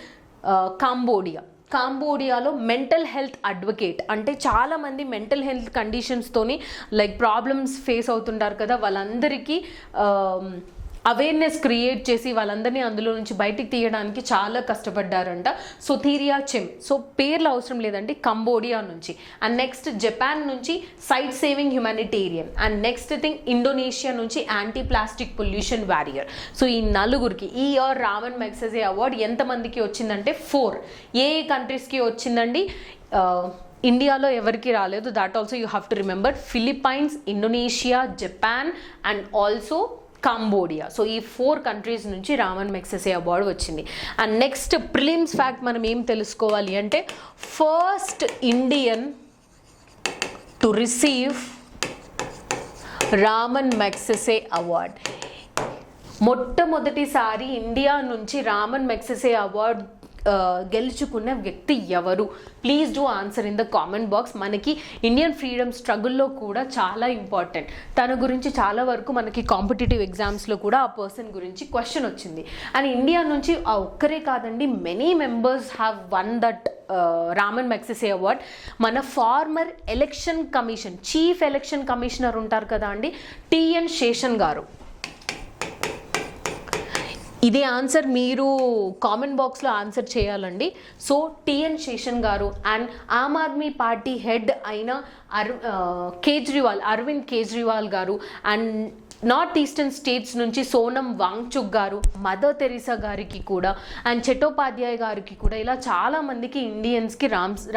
Cambodia. కాంబోడియాలో మెంటల్ హెల్త్ అడ్వకేట్, అంటే చాలామంది మెంటల్ హెల్త్ కండిషన్స్తోని లైక్ ప్రాబ్లమ్స్ ఫేస్ అవుతుంటారు కదా, వాళ్ళందరికీ అవేర్నెస్ క్రియేట్ చేసి వాళ్ళందరినీ అందులో నుంచి బయటికి తీయడానికి చాలా కష్టపడ్డారంట. సొథీరియా చెమ్. సో పేర్లు అవసరం లేదండి, కంబోడియా నుంచి. అండ్ నెక్స్ట్ జపాన్ నుంచి sight saving humanitarian. And next thing Indonesia నుంచి anti plastic pollution warrior. So ఈ నలుగురికి ఈ ఇయర్ రామన్ మెగ్సెసే అవార్డు ఎంతమందికి వచ్చిందంటే 4. ఏ కంట్రీస్కి వచ్చిందండి? ఇండియాలో ఎవరికి రాలేదు. That also you have to remember. Philippines, Indonesia, Japan and also Cambodia. So ఈ 4 కంట్రీస్ నుంచి రామన్ మెగ్సెసే అవార్డు వచ్చింది. అండ్ నెక్స్ట్ ప్రిలిమ్స్ ఫ్యాక్ట్ మనం ఏం తెలుసుకోవాలి అంటే, first Indian to receive Ramon Magsaysay award. మొట్టమొదటిసారి ఇండియా నుంచి రామన్ మెగ్సెసే అవార్డ్ గెలుచుకున్న వ్యక్తి ఎవరు? Please do answer in the comment box. మనకి ఇండియన్ ఫ్రీడమ్ స్ట్రగుల్లో కూడా చాలా ఇంపార్టెంట్. తన గురించి చాలా వరకు మనకి కాంపిటేటివ్ ఎగ్జామ్స్లో కూడా ఆ పర్సన్ గురించి క్వశ్చన్ వచ్చింది. అండ్ ఇండియా నుంచి ఆ ఒక్కరే కాదండి, many members have won that Ramon Magsaysay award. మన former election commission, chief election commissioner ఉంటారు కదా అండి, టిఎన్ శేషన్ గారు. ఇదే ఆన్సర్ మీరు కామెంట్ బాక్స్లో ఆన్సర్ చేయాలండి. సో టిఎన్ శేషన్ గారు and Aam Aadmi Party head అయిన అరవింద్ కేజ్రీవాల్ గారు, అండ్ నార్త్ ఈస్టర్న్ స్టేట్స్ నుంచి సోనం వాంగ్చుక్ గారు, మదర్ తెరీసా గారికి కూడా, అండ్ చట్టోపాధ్యాయ గారికి కూడా, ఇలా చాలామందికి ఇండియన్స్కి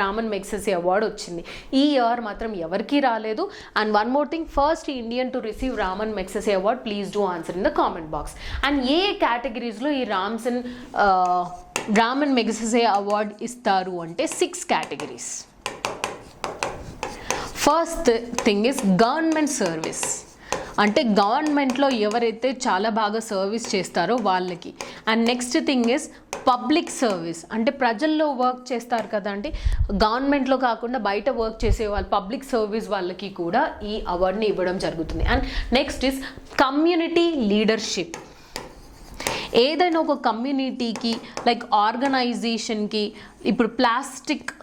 రామన్ మెగ్సెసే అవార్డు వచ్చింది. ఈ ఇయర్ మాత్రం ఎవరికీ రాలేదు. And one more thing, first Indian to receive Ramon Magsaysay award. Please do answer in the comment box. And ఏ కేటగిరీస్లో ఈ రామన్ మెగ్సెసే అవార్డ్ ఇస్తారు అంటే 6 categories. First thing is government service, అంటే గవర్నమెంట్లో ఎవరైతే చాలా బాగా సర్వీస్ చేస్తారో వాళ్ళకి. And next thing is public service, అంటే ప్రజల్లో వర్క్ చేస్తారు కదండి, గవర్నమెంట్లో కాకుండా బయట వర్క్ చేసే వాళ్ళు, పబ్లిక్ సర్వీస్ వాళ్ళకి కూడా ఈ అవార్డుని ఇవ్వడం జరుగుతుంది. And next is community leadership. ఏదైనా ఒక కమ్యూనిటీకి లైక్ ఆర్గనైజేషన్కి, ఇప్పుడు ప్లాస్టిక్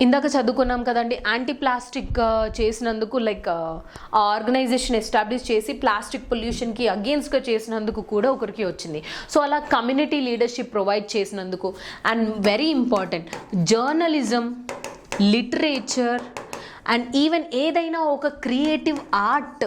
ఇందాక చదువుకున్నాం కదండి, యాంటీ ప్లాస్టిక్ చేసినందుకు లైక్ ఆ ఆర్గనైజేషన్ ఎస్టాబ్లిష్ చేసి ప్లాస్టిక్ పొల్యూషన్కి అగేన్స్ట్గా చేసినందుకు కూడా ఒకరికి వచ్చింది. సో అలా కమ్యూనిటీ లీడర్షిప్ ప్రొవైడ్ చేసినందుకు. And very important, journalism, literature and even ఏదైనా ఒక క్రియేటివ్ ఆర్ట్,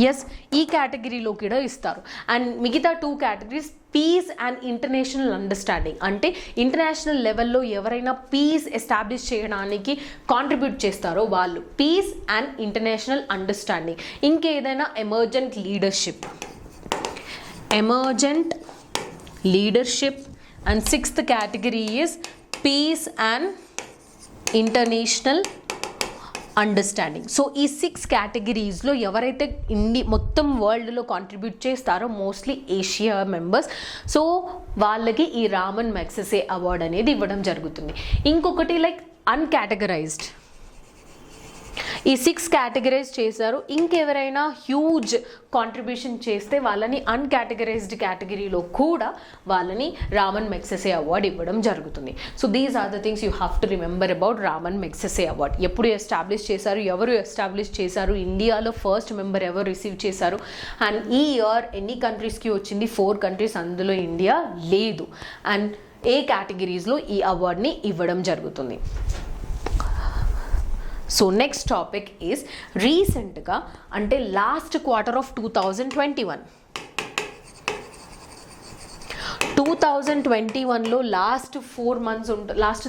ఎస్ ఈ కేటగిరీలో కూడా ఇస్తారు. అండ్ మిగతా 2 categories peace and international understanding, అంటే ఇంటర్నేషనల్ లెవెల్లో ఎవరైనా పీస్ ఎస్టాబ్లిష్ చేయడానికి కాంట్రిబ్యూట్ చేస్తారో వాళ్ళు, పీస్ అండ్ ఇంటర్నేషనల్ అండర్స్టాండింగ్. ఇంకేదైనా emergent leadership. And 6th category is peace and international understanding. So ఈ 6 కేటగిరీస్లో ఎవరైతే మొత్తం వరల్డ్లో కాంట్రిబ్యూట్ చేస్తారో, మోస్ట్లీ ఏషియా మెంబర్స్, సో వాళ్ళకి ఈ రామన్ మెగ్సెసే అవార్డ్ అనేది ఇవ్వడం జరుగుతుంది. ఇంకొకటి లైక్ అన్కేటగరైజ్డ్, ఈ 6 కేటగరైజ్ చేశారు. ఇంకెవరైనా హ్యూజ్ కాంట్రిబ్యూషన్ చేస్తే వాళ్ళని అన్కేటగరైజ్డ్ కేటగిరీలో కూడా వాళ్ళని రామన్ మెగ్సెసే అవార్డ్ ఇవ్వడం జరుగుతుంది. So these are the things you have to remember about Ramon Magsaysay award. ఎప్పుడు ఎస్టాబ్లిష్ చేశారు, ఎవరు ఎస్టాబ్లిష్ చేశారు, ఇండియాలో ఫస్ట్ మెంబర్ ఎవరు రిసీవ్ చేశారు, అండ్ ఈ ఇయర్ ఎన్ని కంట్రీస్కి వచ్చింది? 4 కంట్రీస్, అందులో ఇండియా లేదు. అండ్ ఏ కేటగిరీస్లో ఈ అవార్డ్ని ఇవ్వడం జరుగుతుంది. సో నెక్స్ట్ టాపిక్ ఈజ్ రీసెంట్గా, అంటే లాస్ట్ క్వార్టర్ ఆఫ్ 2021లో లాస్ట్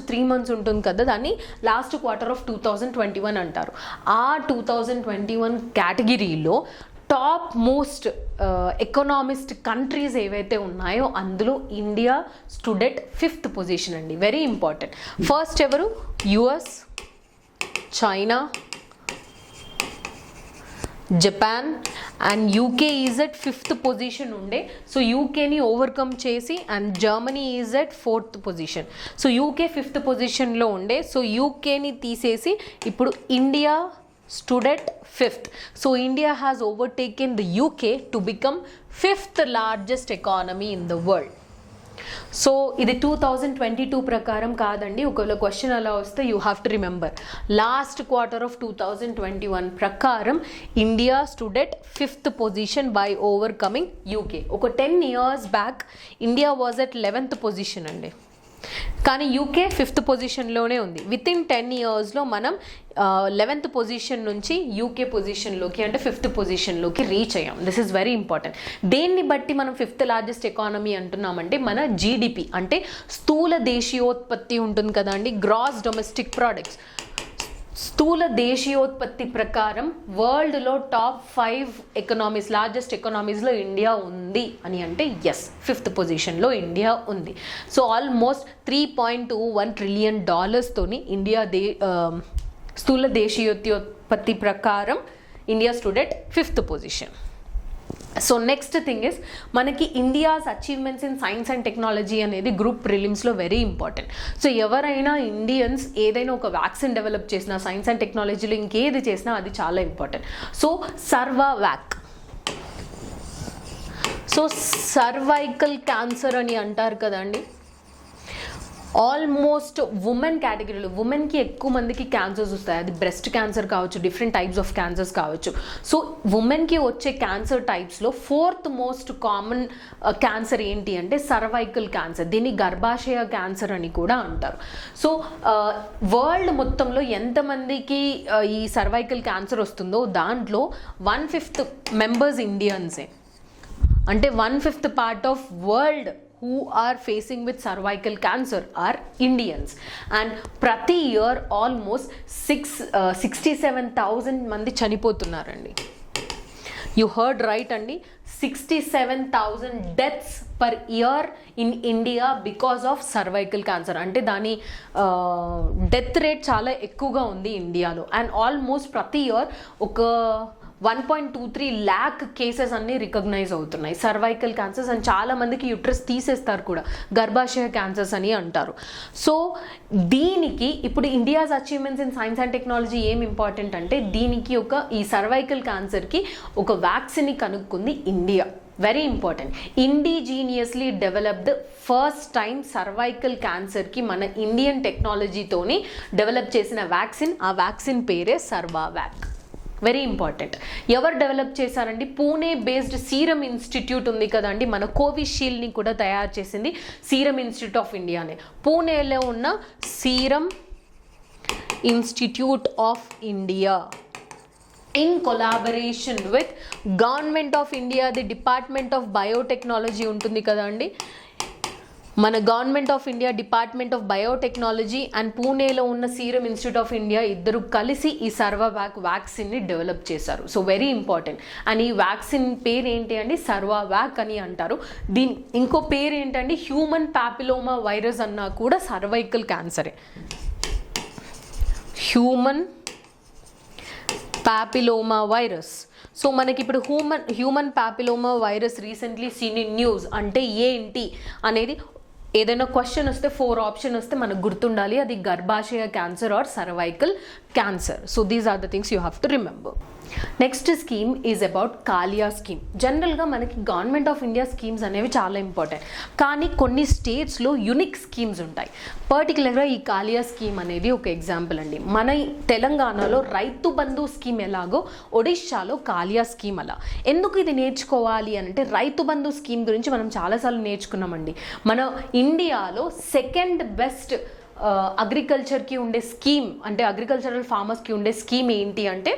3 మంత్స్ ఉంటుంది కదా, దాన్ని లాస్ట్ క్వార్టర్ ఆఫ్ 2021 అంటారు. ఆ 2021 కేటగిరీలో టాప్ మోస్ట్ ఎకనామిస్ట్ కంట్రీస్ ఏవైతే ఉన్నాయో అందులో India stood at 5th position అండి. Very important. ఫస్ట్ ఎవరు? US, China, Japan and UK is at 5th position ఉండే. సో యూకేని ఓవర్కమ్ చేసి and Germany is at 4th position. So UK 5th పొజిషన్లో ఉండే. సో యూకేని తీసేసి ఇప్పుడు India stood at 5th. So India has overtaken the UK to become 5th largest economy in the world. So ఇది 2022 ప్రకారం కాదండి. ఒకవేళ క్వశ్చన్ అలా వస్తే you have to remember last quarter of 2021 ప్రకారం India stood at 5th position by overcoming UK. ఒక 10 years back India was at 11th position అండి, కానీ యూకే 5th పొజిషన్లోనే ఉంది. విత్ ఇన్ 10 yearsలో మనం 11th పొజిషన్ నుంచి యూకే పొజిషన్లోకి అంటే 5th పొజిషన్లోకి రీచ్ అయ్యాం. This is very important. దేన్ని బట్టి మనం 5th లార్జెస్ట్ ఎకానమీ అంటున్నామంటే మన జీడిపి అంటే స్థూల దేశీయోత్పత్తి ఉంటుంది కదా అండి, గ్రాస్ డొమెస్టిక్ ప్రోడక్ట్స్. స్థూల దేశీయోత్పత్తి ప్రకారం వరల్డ్లో టాప్ 5 ఎకనామీస్ లార్జెస్ట్ ఎకనామీస్లో ఇండియా ఉంది అని అంటే ఎస్, 5th పొజిషన్లో ఇండియా ఉంది. సో ఆల్మోస్ట్ $3.21 trillion తోని ఇండియా స్థూల దేశీయోత్పత్తి ప్రకారం India stood at 5th position. So next thing is మనకి India's achievements in science and technology అనేది గ్రూప్ ప్రిలిమ్స్లో వెరీ ఇంపార్టెంట్. సో ఎవరైనా ఇండియన్స్ ఏదైనా ఒక వ్యాక్సిన్ డెవలప్ చేసినా సైన్స్ అండ్ టెక్నాలజీలో ఇంకేది చేసినా అది చాలా important. So Cervavac, so cervical cancer అని అంటారు కదండి. ఆల్మోస్ట్ ఉమెన్ కేటగిరీలో ఉమెన్కి ఎక్కువ మందికి క్యాన్సర్స్ వస్తాయి. అది బ్రెస్ట్ క్యాన్సర్ కావచ్చు, డిఫరెంట్ టైప్స్ ఆఫ్ క్యాన్సర్స్ కావచ్చు. సో ఉమెన్కి వచ్చే క్యాన్సర్ టైప్స్లో 4th మోస్ట్ కామన్ క్యాన్సర్ ఏంటి అంటే సర్వైకల్ క్యాన్సర్. దీన్ని గర్భాశయ క్యాన్సర్ అని కూడా అంటారు. సో వరల్డ్ మొత్తంలో ఎంతమందికి ఈ సర్వైకల్ క్యాన్సర్ వస్తుందో దాంట్లో 1/5 మెంబర్స్ ఇండియన్సే. అంటే 1/5 part of world who are facing with cervical cancer are Indians. And ప్రతి ఇయర్ ఆల్మోస్ట్ 67,000 మంది చనిపోతున్నారండి. యూ హర్డ్ రైట్ అండి, 67,000 deaths per year in India because of cervical cancer. అంటే దాని డెత్ రేట్ చాలా ఎక్కువగా ఉంది ఇండియాలో. అండ్ ఆల్మోస్ట్ ప్రతి ఇయర్ ఒక 1.23 lakh కేసెస్ అన్నీ రికగ్నైజ్ అవుతున్నాయి సర్వైకల్ క్యాన్సర్స్. అండ్ చాలా మందికి యూట్రస్ తీసేస్తారు కూడా, గర్భాశయ క్యాన్సర్స్ అని అంటారు. సో దీనికి ఇప్పుడు India's achievements in science and technology ఏం ఇంపార్టెంట్ అంటే దీనికి ఈ సర్వైకల్ క్యాన్సర్కి ఒక వ్యాక్సిన్ని కనుక్కుంది India. Very important. Indigenously developed first time cervical క్యాన్సర్కి మన ఇండియన్ టెక్నాలజీతోని డెవలప్ చేసిన వ్యాక్సిన్, ఆ వ్యాక్సిన్ పేరే సర్వావాక్. Very important. ఎవరు డెవలప్ చేశారండి? పూణే బేస్డ్ సీరం ఇన్స్టిట్యూట్ ఉంది కదండి, మన కోవిషీల్డ్ని కూడా తయారు చేసింది సీరం ఇన్స్టిట్యూట్ ఆఫ్ ఇండియానే. పూణేలో ఉన్న serum institute of India in collaboration with Government of India, the Department of Biotechnology ఉంటుంది కదా అండి, మన government of India department of biotechnology and పూణేలో ఉన్న సీరం ఇన్స్టిట్యూట్ ఆఫ్ ఇండియా ఇద్దరు కలిసి ఈ సర్వావాక్ వ్యాక్సిన్ని డెవలప్ చేశారు. So very important. అండ్ ఈ వ్యాక్సిన్ పేరు ఏంటి అండి? సర్వావాక్ అని అంటారు. దీని ఇంకో పేరు ఏంటండి? హ్యూమన్ పాపిలోమా వైరస్ అన్నా కూడా సర్వైకల్ క్యాన్సరే. Human papilloma virus. సో మనకి ఇప్పుడు human papilloma virus recently seen in news అంటే ఏంటి అనేది ఏదైనా క్వశ్చన్ వస్తే 4 ఆప్షన్ వస్తే మనకు గుర్తుండాలి, అది గర్భాశయ cancer or cervical cancer. So these are the things you have to remember. Next scheme is about Kalia scheme. జనరల్గా మనకి గవర్నమెంట్ ఆఫ్ ఇండియా స్కీమ్స్ అనేవి చాలా ఇంపార్టెంట్, కానీ కొన్ని స్టేట్స్లో యునిక్ స్కీమ్స్ ఉంటాయి. పర్టికులర్గా ఈ కాలియా స్కీమ్ అనేది ఒక ఎగ్జాంపుల్ అండి. మన తెలంగాణలో రైతు బంధు స్కీమ్ ఎలాగో ఒడిశాలో కాలియా స్కీమ్ అలా. ఎందుకు ఇది నేర్చుకోవాలి అంటే రైతు బంధు స్కీమ్ గురించి మనం చాలాసార్లు నేర్చుకున్నామండి. మన ఇండియాలో సెకండ్ బెస్ట్ అగ్రికల్చర్కి ఉండే స్కీమ్ అంటే అగ్రికల్చరల్ ఫార్మర్స్కి ఉండే స్కీమ్ ఏంటి అంటే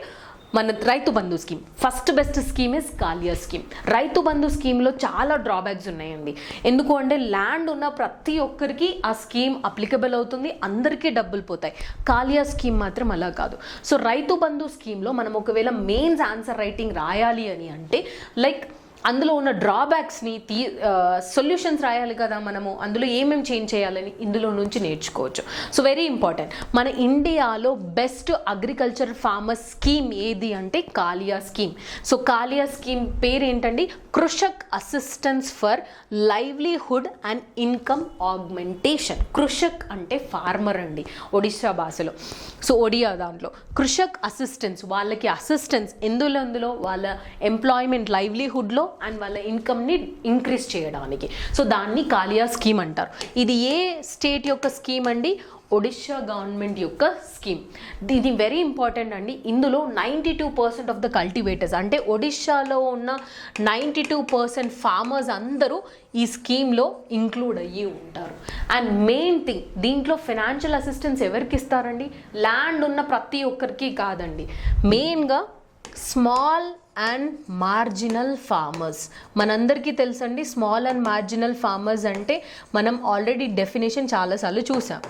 మన Rythu Bandhu scheme first best scheme is Kalia scheme. Rythu Bandhu స్కీమ్లో చాలా డ్రాబ్యాక్స్ ఉన్నాయండి. ఎందుకు అంటే ల్యాండ్ ఉన్న ప్రతి ఒక్కరికి ఆ స్కీమ్ అప్లికబుల్ అవుతుంది, అందరికీ డబ్బులు పోతాయి. కాలియా స్కీమ్ మాత్రం అలా కాదు. సో రైతు బంధు స్కీమ్లో మనం ఒకవేళ మెయిన్స్ ఆన్సర్ రైటింగ్ రాయాలి అని అంటే లైక్ అందులో ఉన్న డ్రాబ్యాక్స్ని సొల్యూషన్స్ రాయాలి కదా మనము, అందులో ఏమేమి చేంజ్ చేయాలని ఇందులో నుంచి నేర్చుకోవచ్చు. సో వెరీ ఇంపార్టెంట్, మన ఇండియాలో బెస్ట్ అగ్రికల్చర్ ఫార్మర్ స్కీమ్ ఏది అంటే కాలియా స్కీమ్. సో కాలియా స్కీమ్ పేరు ఏంటండి? Krushak assistance for livelihood and income augmentation. Krushak అంటే ఫార్మర్ అండి ఒడిశా భాషలో. సో ఒడియా దాంట్లో కృషక్ అసిస్టెన్స్, వాళ్ళకి అసిస్టెన్స్ ఎందులో వాళ్ళ ఎంప్లాయ్మెంట్ లైవ్లీహుడ్లో అండ్ వాళ్ళ ఇన్కమ్ని ఇంక్రీజ్ చేయడానికి. సో దాన్ని కాలియా స్కీమ్ అంటారు. ఇది ఏ స్టేట్ యొక్క స్కీమ్ అండి? ఒడిశా గవర్నమెంట్ యొక్క స్కీమ్. ఇది వెరీ ఇంపార్టెంట్ అండి. ఇందులో 92% ఆఫ్ ద కల్టివేటర్స్ అంటే ఒడిశాలో ఉన్న 92% ఫార్మర్స్ అందరూ ఈ స్కీమ్లో ఇంక్లూడ్ అయ్యి ఉంటారు. అండ్ మెయిన్ థింగ్, దీంట్లో ఫైనాన్షియల్ అసిస్టెన్స్ ఎవరికి ఇస్తారండి? ల్యాండ్ ఉన్న ప్రతి ఒక్కరికి కాదండి, మెయిన్గా స్మాల్ అండ్ మార్జినల్ ఫార్మర్స్. మనందరికీ తెలుసండి స్మాల్ అండ్ మార్జినల్ ఫార్మర్స్ అంటే మనం ఆల్రెడీ డెఫినేషన్ చాలాసార్లు చూసాం.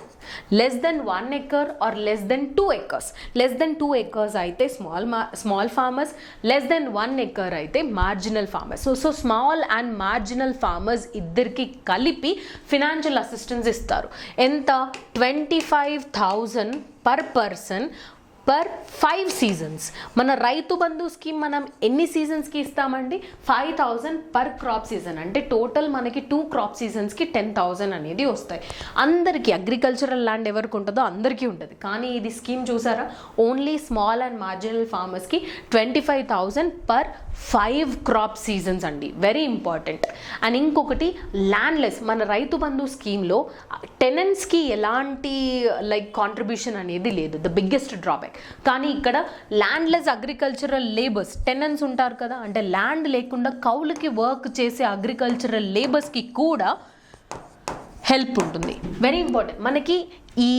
Less than 1 acre or less than 2 acres. Less than 2 acres అయితే small farmers, less than 1 acre అయితే marginal farmers. So small and marginal farmers ఇద్దరికి కలిపి ఫినాన్షియల్ అసిస్టెన్స్ ఇస్తారు. ఎంత? 25,000 పర్ పర్సన్ పర్ 5 seasons. మన రైతు బంధు స్కీమ్ మనం ఎన్ని సీజన్స్కి ఇస్తామండి? 5,000 పర్ క్రాప్ సీజన్. అంటే టోటల్ మనకి 2 crop seasonsకి 10,000 అనేది వస్తాయి. అందరికీ అగ్రికల్చరల్ ల్యాండ్ ఎవరికి ఉంటుందో అందరికీ ఉంటుంది. కానీ ఇది స్కీమ్ చూసారా, ఓన్లీ స్మాల్ అండ్ మార్జినల్ ఫార్మర్స్కి 25,000 పర్ 5 crop seasons అండి. Very important. అండ్ ఇంకొకటి ల్యాండ్లెస్, మన రైతు బంధు స్కీమ్లో టెనెంట్స్కి ఎలాంటి లైక్ కాంట్రిబ్యూషన్ అనేది లేదు, ద బిగ్గెస్ట్ డ్రాబ్యాక్. కానీ ఇక్కడ ల్యాండ్లెస్ అగ్రికల్చరల్ లేబర్స్, టెనెంట్స్ ఉంటారు కదా, అంటే ల్యాండ్ లేకుండా కౌలుకి వర్క్ చేసే అగ్రికల్చరల్ లేబర్స్కి కూడా హెల్ప్ ఉంటుంది. Very important. మనకి ఈ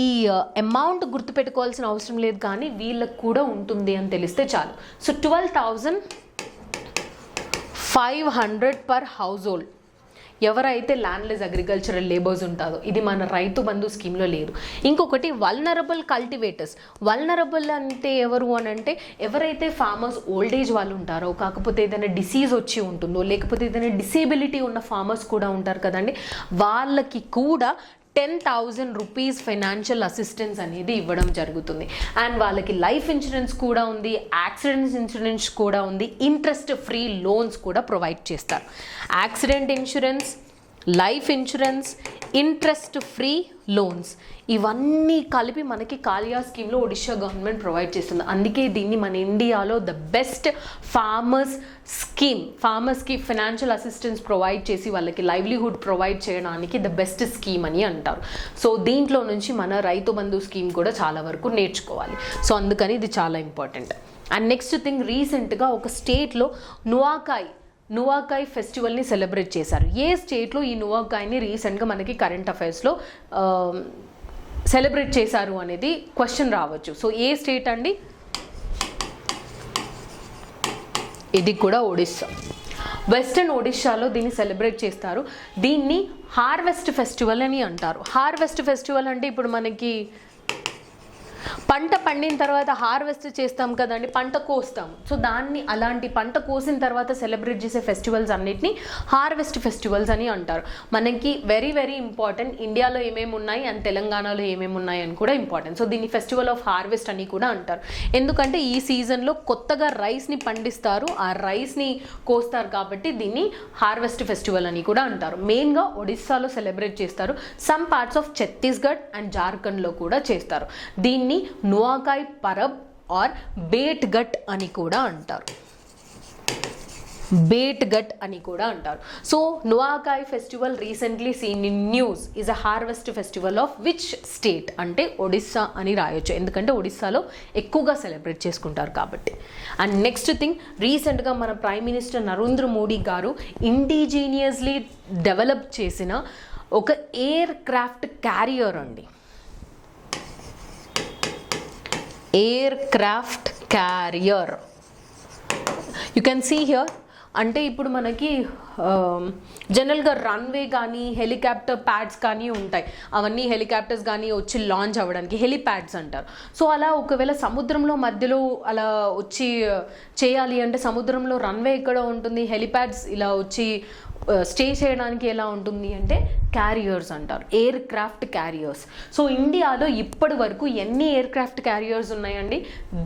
అమౌంట్ గుర్తుపెట్టుకోవాల్సిన అవసరం లేదు, కానీ వీళ్ళకి కూడా ఉంటుంది అని తెలిస్తే చాలు. సో 12,500 పర్ హౌస్ హోల్డ్ ఎవరైతే ల్యాండ్లెస్ అగ్రికల్చరల్ లేబర్స్ ఉంటారో, ఇది మన రైతు బంధు స్కీమ్లో లేదు. ఇంకొకటి వల్నరబుల్ కల్టివేటర్స్. వల్నరబుల్ అంటే ఎవరు అని అంటే ఎవరైతే ఫార్మర్స్ ఓల్డ్ ఏజ్ వాళ్ళు ఉంటారో, కాకపోతే ఏదైనా డిసీజ్ వచ్చి ఉంటుందో, లేకపోతే ఏదైనా డిసేబిలిటీ ఉన్న ఫార్మర్స్ కూడా ఉంటారు కదండి, వాళ్ళకి కూడా 10,000 రూపీస్ ఫైనాన్షియల్ అసిస్టెన్స్ అనేది ఇవ్వడం జరుగుతుంది. అండ్ వాళ్ళకి లైఫ్ ఇన్సూరెన్స్ కూడా ఉంది, యాక్సిడెంట్ ఇన్సూరెన్స్ కూడా ఉంది, ఇంట్రెస్ట్ ఫ్రీ లోన్స్ కూడా ప్రొవైడ్ చేస్తారు. Accident insurance, life insurance, interest free loans ఇవన్నీ కలిపి మనకి కాలియా స్కీమ్లో ఒడిశా గవర్నమెంట్ ప్రొవైడ్ చేస్తుంది. అందుకే దీన్ని మన ఇండియాలో ద బెస్ట్ ఫార్మర్స్ స్కీమ్, ఫార్మర్స్కి ఫైనాన్షియల్ అసిస్టెన్స్ ప్రొవైడ్ చేసి వాళ్ళకి లైవ్లీహుడ్ ప్రొవైడ్ చేయడానికి ద బెస్ట్ స్కీమ్ అని అంటారు. సో దీంట్లో నుంచి మన రైతు బంధు స్కీమ్ కూడా చాలా వరకు నేర్చుకోవాలి. సో అందుకని ఇది చాలా ఇంపార్టెంట్. అండ్ నెక్స్ట్ థింగ్, రీసెంట్గా ఒక స్టేట్లో నువాకాయ్ ఫెస్టివల్ని సెలబ్రేట్ చేశారు. ఏ స్టేట్లో ఈ నువాకాయ్ని రీసెంట్గా మనకి కరెంట్ అఫైర్స్లో సెలబ్రేట్ చేశారు అనేది క్వశ్చన్ రావచ్చు. సో ఏ స్టేట్ అండి? ఇది కూడా ఒడిస్సా. వెస్టర్న్ ఒడిశాలో దీన్ని సెలబ్రేట్ చేస్తారు. దీన్ని హార్వెస్ట్ ఫెస్టివల్ అని అంటారు. హార్వెస్ట్ ఫెస్టివల్ అంటే ఇప్పుడు మనకి పంట పండిన తర్వాత హార్వెస్ట్ చేస్తాం కదండి, పంట కోస్తాము. సో దాన్ని అలాంటి పంట కోసిన తర్వాత సెలబ్రేట్ చేసే ఫెస్టివల్స్ అన్నిటిని హార్వెస్ట్ ఫెస్టివల్స్ అని అంటారు. మనకి వెరీ వెరీ ఇంపార్టెంట్, ఇండియాలో ఏమేమి ఉన్నాయి అండ్ తెలంగాణలో ఏమేమి ఉన్నాయి అని కూడా ఇంపార్టెంట్. సో దీన్ని ఫెస్టివల్ ఆఫ్ హార్వెస్ట్ అని కూడా అంటారు. ఎందుకంటే ఈ సీజన్లో కొత్తగా రైస్ని పండిస్తారు, ఆ రైస్ని కోస్తారు కాబట్టి దీన్ని హార్వెస్ట్ ఫెస్టివల్ అని కూడా అంటారు. మెయిన్గా ఒడిస్సాలో సెలబ్రేట్ చేస్తారు, some parts of Chhattisgarh and జార్ఖండ్లో కూడా చేస్తారు. దీన్ని నువాకాయ్ పరబ్ ఆర్ బేట్ గట్ అని కూడా అంటారు. బేట్ గట్ అని కూడా అంటారు. So Nuakhai festival recently seen in news is a harvest festival of which state అంటే ఒడిస్సా అని రాయొచ్చు, ఎందుకంటే ఒడిస్సాలో ఎక్కువగా సెలబ్రేట్ చేసుకుంటారు కాబట్టి. అండ్ నెక్స్ట్ థింగ్, రీసెంట్గా మన ప్రైమ్ మినిస్టర్ నరేంద్ర మోడీ గారు ఇండిజీనియస్లీ డెవలప్ చేసిన ఒక ఎయిర్ క్రాఫ్ట్ క్యారియర్ అండి. Aircraft carrier you can see here. అంటే ఇప్పుడు మనకి జనరల్గా రన్వే కానీ హెలికాప్టర్ ప్యాడ్స్ కానీ ఉంటాయి. అవన్నీ హెలికాప్టర్స్ కానీ వచ్చి లాంచ్ అవ్వడానికి హెలిప్యాడ్స్ అంటారు. సో అలా ఒకవేళ సముద్రంలో మధ్యలో అలా వచ్చి చేయాలి అంటే సముద్రంలో రన్వే ఎక్కడ ఉంటుంది, హెలిప్యాడ్స్ ఇలా వచ్చి స్టే చేయడానికి ఎలా ఉంటుంది అంటే క్యారియర్స్ అంటారు, ఎయిర్ క్రాఫ్ట్ క్యారియర్స్. సో ఇండియాలో ఇప్పటి వరకు ఎన్ని ఎయిర్ క్రాఫ్ట్ క్యారియర్స్ ఉన్నాయండి?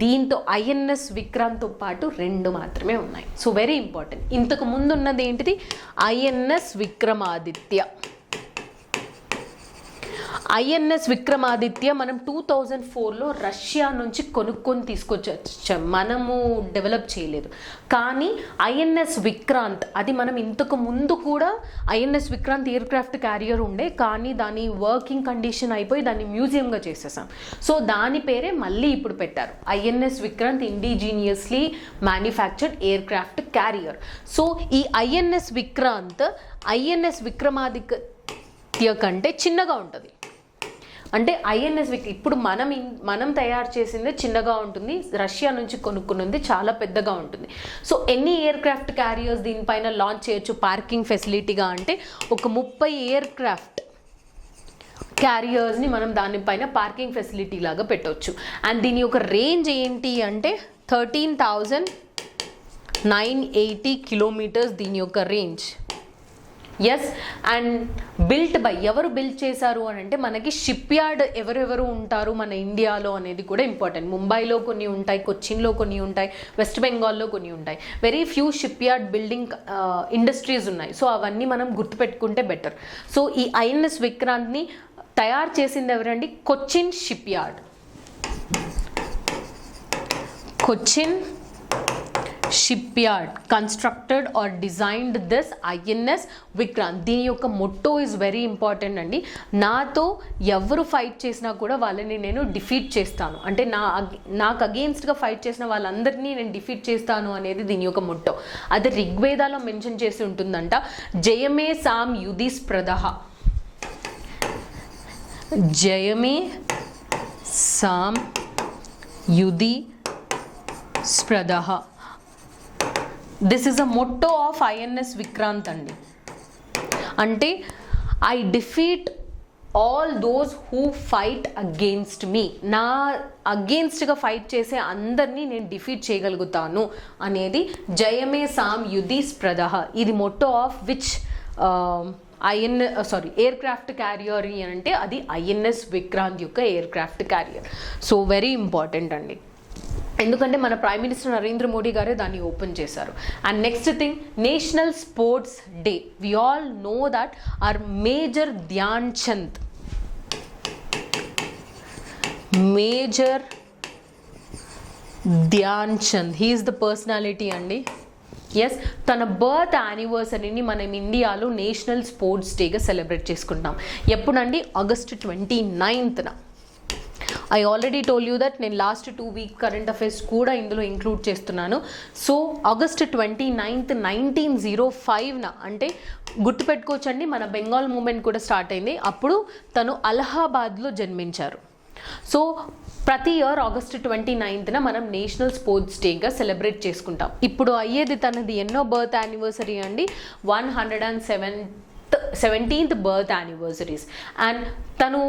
దీంతో ఐఎన్ఎస్ విక్రాంత్తో పాటు 2 మాత్రమే ఉన్నాయి. So very important. ఇంతకు ముందు ఉన్నది ఏంటిది? ఐఎన్ఎస్ విక్రమాదిత్య. ఐఎన్ఎస్ విక్రమాదిత్య మనం 2004లో రష్యా నుంచి కొనుక్కొని తీసుకొచ్చాం, మనము డెవలప్ చేయలేదు. కానీ ఐఎన్ఎస్ విక్రాంత్ అది మనం ఇంతకు ముందు కూడా INS Vikrant air craft carrier ఉండే, కానీ దాని వర్కింగ్ కండిషన్ అయిపోయి దాన్ని మ్యూజియంగా చేసేసాం. సో దాని పేరే మళ్ళీ ఇప్పుడు పెట్టారు, INS Vikrant indigenously manufactured air craft carrier. So ఈ ఐఎన్ఎస్ విక్రాంత్ ఐఎన్ఎస్ విక్రమాదిత్య కంటే చిన్నగా ఉంటుంది. అంటే ఐఎన్ఎస్ ఇప్పుడు మనం తయారు చేసింది చిన్నగా ఉంటుంది, రష్యా నుంచి కొనుక్కున్నది చాలా పెద్దగా ఉంటుంది. సో ఎన్ని ఎయిర్ క్రాఫ్ట్ క్యారియర్స్ దీనిపైన లాంచ్ చేయొచ్చు పార్కింగ్ ఫెసిలిటీగా అంటే ఒక 30 ఎయిర్ క్రాఫ్ట్ క్యారియర్స్ని మనం దానిపైన పార్కింగ్ ఫెసిలిటీ లాగా పెట్టవచ్చు. అండ్ దీని యొక్క రేంజ్ ఏంటి అంటే 13,980 కిలోమీటర్స్ దీని యొక్క range. Yes. And built by ఎవరు బిల్డ్ చేశారు అని అంటే మనకి షిప్ యార్డ్ ఎవరెవరు ఉంటారు మన ఇండియాలో అనేది కూడా ఇంపార్టెంట్. ముంబైలో కొన్ని ఉంటాయి, కొచ్చిన్లో కొన్ని ఉంటాయి, వెస్ట్ బెంగాల్లో కొన్ని ఉంటాయి. Very few ship yard building industries ఉన్నాయి. సో అవన్నీ మనం గుర్తుపెట్టుకుంటే బెటర్. సో ఈ ఐఎన్ఎస్ విక్రాంత్ని తయారు చేసింది ఎవరండి? Cochin ship yard. Cochin shipyard constructed or designed this INS Vikrant. దీని యొక్క మొట్టో ఇస్ వెరీ ఇంపార్టెంట్ అండి. నాతో ఎవరు ఫైట్ చేసినా కూడా వాళ్ళని నేను డిఫీట్ చేస్తాను, అంటే నాకు అగెయిన్స్ట్గా ఫైట్ చేసిన వాళ్ళందరినీ నేను డిఫీట్ చేస్తాను అనేది దీని యొక్క మొట్టో. అది ఋగ్వేదాలో మెన్షన్ చేసి ఉంటుందంట. జయమే సాం యుధి స్ప్రదః, జయమే సాం యుధి స్ప్రదః. This is a motto of INS Vikrant అండి. అంటే I defeat all those who fight against me. నా అగెయిన్స్ట్గా ఫైట్ చేసే అందరినీ నేను డిఫీట్ చేయగలుగుతాను అనేది జయమే సాం యుధి స్ప్రదః. ఇది మొట్టో of which air craft carrier అంటే అది ఐఎన్ఎస్ విక్రాంత్ యొక్క air craft carrier. So very important అండి, ఎందుకంటే మన ప్రైమ్ మినిస్టర్ నరేంద్ర మోడీ గారే దాన్ని ఓపెన్ చేశారు. And next thing, national sports day. We all know that are major Dhyan Chand, major Dhyan Chand, he is the personality అండి. ఎస్, తన బర్త్ యానివర్సరీని మనం ఇండియాలో నేషనల్ స్పోర్ట్స్ డేగా సెలబ్రేట్ చేసుకుంటాం. ఎప్పుడండి? August 29th. I already told you that నేను లాస్ట్ 2 వీక్ కరెంట్ అఫైర్స్ కూడా ఇందులో ఇంక్లూడ్ చేస్తున్నాను. సో August 29th 1905 అంటే గుర్తుపెట్టుకోవచ్చండి, మన బెంగాల్ మూమెంట్ కూడా స్టార్ట్ అయింది. అప్పుడు తను అలహాబాద్లో జన్మించారు. సో ప్రతి ఇయర్ August 29th మనం నేషనల్ స్పోర్ట్స్ డేగా సెలబ్రేట్ చేసుకుంటాం. ఇప్పుడు అయ్యేది తనది ఎన్నో బర్త్ యానివర్సరీ అండి? 117th birth anniversaries. అండ్ తను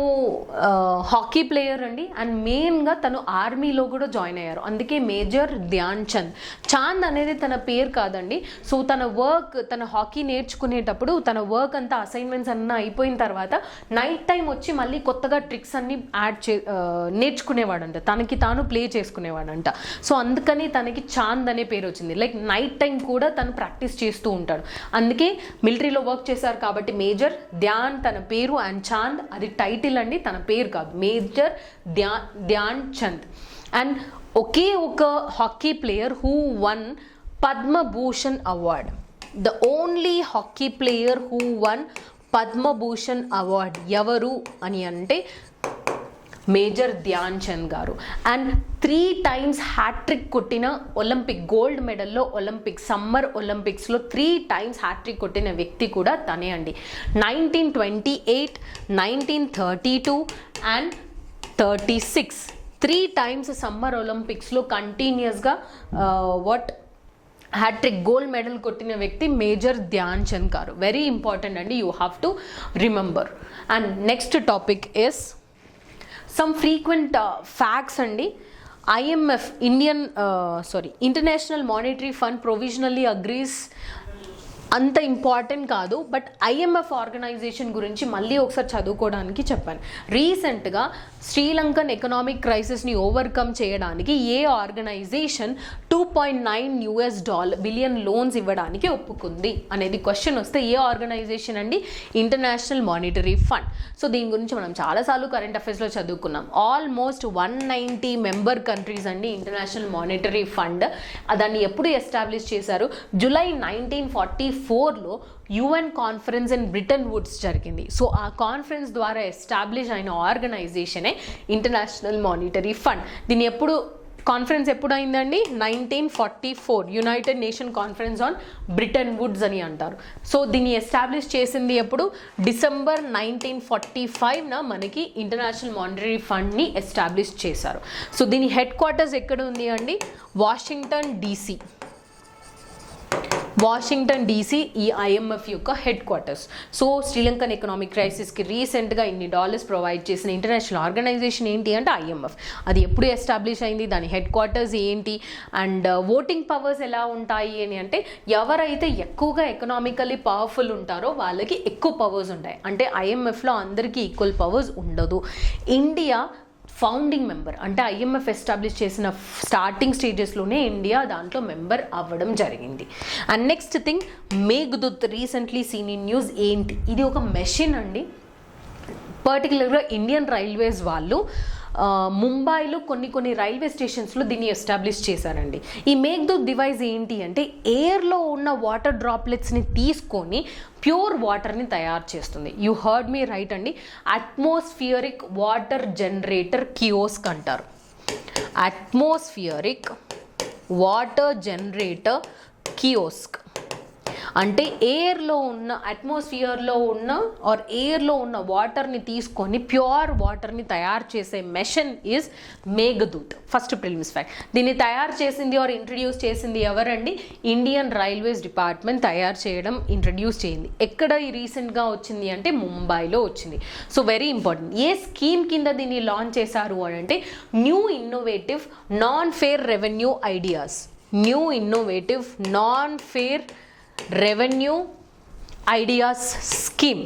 హాకీ ప్లేయర్ అండి. అండ్ మెయిన్గా తను ఆర్మీలో కూడా జాయిన్ అయ్యారు, అందుకే మేజర్ ధ్యాన్ చంద్. చాంద్ అనేది తన పేరు కాదండి. సో తన వర్క్, తన హాకీ నేర్చుకునేటప్పుడు తన వర్క్ అంతా అసైన్మెంట్స్ అన్నీ అయిపోయిన తర్వాత నైట్ టైం వచ్చి మళ్ళీ కొత్తగా ట్రిక్స్ అన్ని నేర్చుకునేవాడంట, తనకి తాను ప్లే చేసుకునేవాడంట. సో అందుకని తనకి చాంద్ అనే పేరు వచ్చింది. లైక్ నైట్ టైం కూడా తను ప్రాక్టీస్ చేస్తూ ఉంటాడు, అందుకే మిలిటరీలో వర్క్ చేశారు కాబట్టి మేజర్ ధ్యాన్ తన పేరు, అండ్ చాంద్ అది టైటిల్ అండి, తన పేరు కాదు. మేజర్ ధ్యాన్ చంద్. అండ్ ఒకే ఒక hockey player who one Padma Bhushan award. The only hockey player who one Padma Bhushan award ఎవరు అని అంటే మేజర్ ధ్యాన్ చంద్ గారు. అండ్ 3 times హ్యాట్రిక్ కొట్టిన ఒలింపిక్ గోల్డ్ మెడల్లో సమ్మర్ ఒలింపిక్స్లో 3 times హ్యాట్రిక్ కొట్టిన వ్యక్తి కూడా తనే అండి. 1928, 1932 అండ్ 36 3 times సమ్మర్ ఒలింపిక్స్లో కంటిన్యూస్గా హ్యాట్రిక్ గోల్డ్ మెడల్ కొట్టిన వ్యక్తి మేజర్ ధ్యాన్ చంద్ గారు. వెరీ ఇంపార్టెంట్ అండి, you have to remember. And next topic is some frequent facts అండి. IMF international Monetary fund provisionally agrees అంత ఇంపార్టెంట్ కాదు, బట్ IMF ఆర్గనైజేషన్ గురించి మళ్ళీ ఒకసారి చదువుకోవడానికి చెప్పాను. రీసెంట్గా శ్రీలంకన్ ఎకనామిక్ క్రైసిస్ని ఓవర్కమ్ చేయడానికి ఏ ఆర్గనైజేషన్ $2.9 బిలియన్ లోన్స్ ఇవ్వడానికి ఒప్పుకుంది అనేది క్వశ్చన్ వస్తే ఏ ఆర్గనైజేషన్ అండి? International Monetary Fund. సో దీని గురించి మనం చాలాసార్లు కరెంట్ అఫైర్స్లో చదువుకున్నాం. ఆల్మోస్ట్ 190 మెంబర్ కంట్రీస్ అండి ఇంటర్నేషనల్ మానిటరీ ఫండ్. దాన్ని ఎప్పుడు ఎస్టాబ్లిష్ చేశారు? జూలై 1944లో UN conference in Bretton Woods జరిగింది. సో ఆ కాన్ఫరెన్స్ ద్వారా ఎస్టాబ్లిష్ అయిన ఆర్గనైజేషనే ఇంటర్నేషనల్ మానిటరీ ఫండ్. దీన్ని కాన్ఫరెన్స్ ఎప్పుడు అయిందండి? 1944 United Nation conference on Bretton Woods అని అంటారు. సో దీన్ని ఎస్టాబ్లిష్ చేసింది ఎప్పుడు? డిసెంబర్ 1945న మనకి ఇంటర్నేషనల్ మానిటరీ ఫండ్ని ఎస్టాబ్లిష్ చేశారు. సో దీని హెడ్ క్వార్టర్స్ ఎక్కడ ఉంది అండి? వాషింగ్టన్ DC ఈ IMF యొక్క head quarters. So Sri Lankan economic క్రైసిస్కి రీసెంట్గా ఇన్ని డాలర్స్ ప్రొవైడ్ చేసిన ఇంటర్నేషనల్ ఆర్గనైజేషన్ ఏంటి అంటే IMF. అది ఎప్పుడు ఎస్టాబ్లిష్ అయింది, దాని హెడ్ క్వార్టర్స్ ఏంటి, అండ్ ఓటింగ్ పవర్స్ ఎలా ఉంటాయి అని అంటే ఎవరైతే ఎక్కువగా ఎకనామికల్లీ పవర్ఫుల్ ఉంటారో వాళ్ళకి ఎక్కువ పవర్స్ ఉంటాయి. అంటే IMFలో అందరికీ ఈక్వల్ పవర్స్ ఉండదు. ఇండియా ఫౌండింగ్ మెంబర్, అంటే IMF ఎస్టాబ్లిష్ చేసిన స్టార్టింగ్ స్టేజెస్లోనే ఇండియా దాంట్లో మెంబర్ అవ్వడం జరిగింది. And next thing, Meghdoot recently seen in news ఏంటి? ఇది ఒక మెషిన్ అండి. పర్టికులర్గా ఇండియన్ రైల్వేస్ వాళ్ళు ముంబైలో కొన్ని రైల్వే స్టేషన్స్లో దీన్ని ఎస్టాబ్లిష్ చేశారండి. ఈ మేఘదూత్ డివైస్ ఏంటి అంటే ఎయిర్లో ఉన్న వాటర్ డ్రాప్లెట్స్ని తీసుకొని ప్యూర్ వాటర్ని తయారు చేస్తుంది. యూ హర్డ్ మీ రైట్ అండి. అట్మాస్ఫియరిక్ వాటర్ జనరేటర్ కియోస్క్ అంటారు. అట్మాస్ఫియరిక్ వాటర్ జనరేటర్ కియోస్క్ అంటే ఎయిర్లో ఉన్న వాటర్ని తీసుకొని ప్యూర్ వాటర్ని తయారు చేసే machine is Meghdoot. First prelims fact. దీన్ని తయారు చేసింది ఇంట్రడ్యూస్ చేసింది ఎవరండి? ఇండియన్ రైల్వేస్ డిపార్ట్మెంట్ ఇంట్రడ్యూస్ చేయింది. ఎక్కడ ఈ రీసెంట్గా వచ్చింది అంటే ముంబైలో వచ్చింది. So very important. ఏ స్కీమ్ కింద దీన్ని లాంచ్ చేశారు అని అంటే new innovative non fare revenue ideas scheme.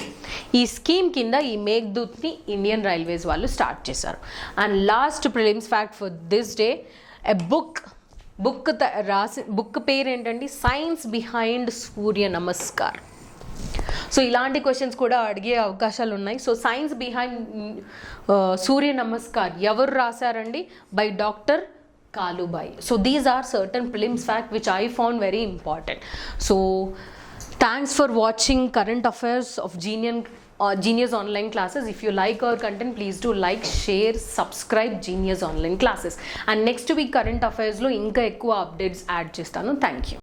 ఈ స్కీమ్ కింద ఈ మేఘదూత్ని ఇండియన్ రైల్వేస్ వాళ్ళు స్టార్ట్ చేశారు. And last prelims fact for this day, a book పేరు ఏంటండి? సైన్స్ బిహైండ్ సూర్య నమస్కార్. సో ఇలాంటి క్వశ్చన్స్ కూడా అడిగే అవకాశాలు ఉన్నాయి. సో సైన్స్ బిహైండ్ సూర్య నమస్కార్ ఎవరు రాశారండి? By doctor Kalubai. So these are certain prelims facts which I found very important. So thanks for watching current affairs of Genius online classes. If you like our content, please do like, share, subscribe Genius online classes. And next week current affairs lo inka ekkuva updates add chestanu. Thank you.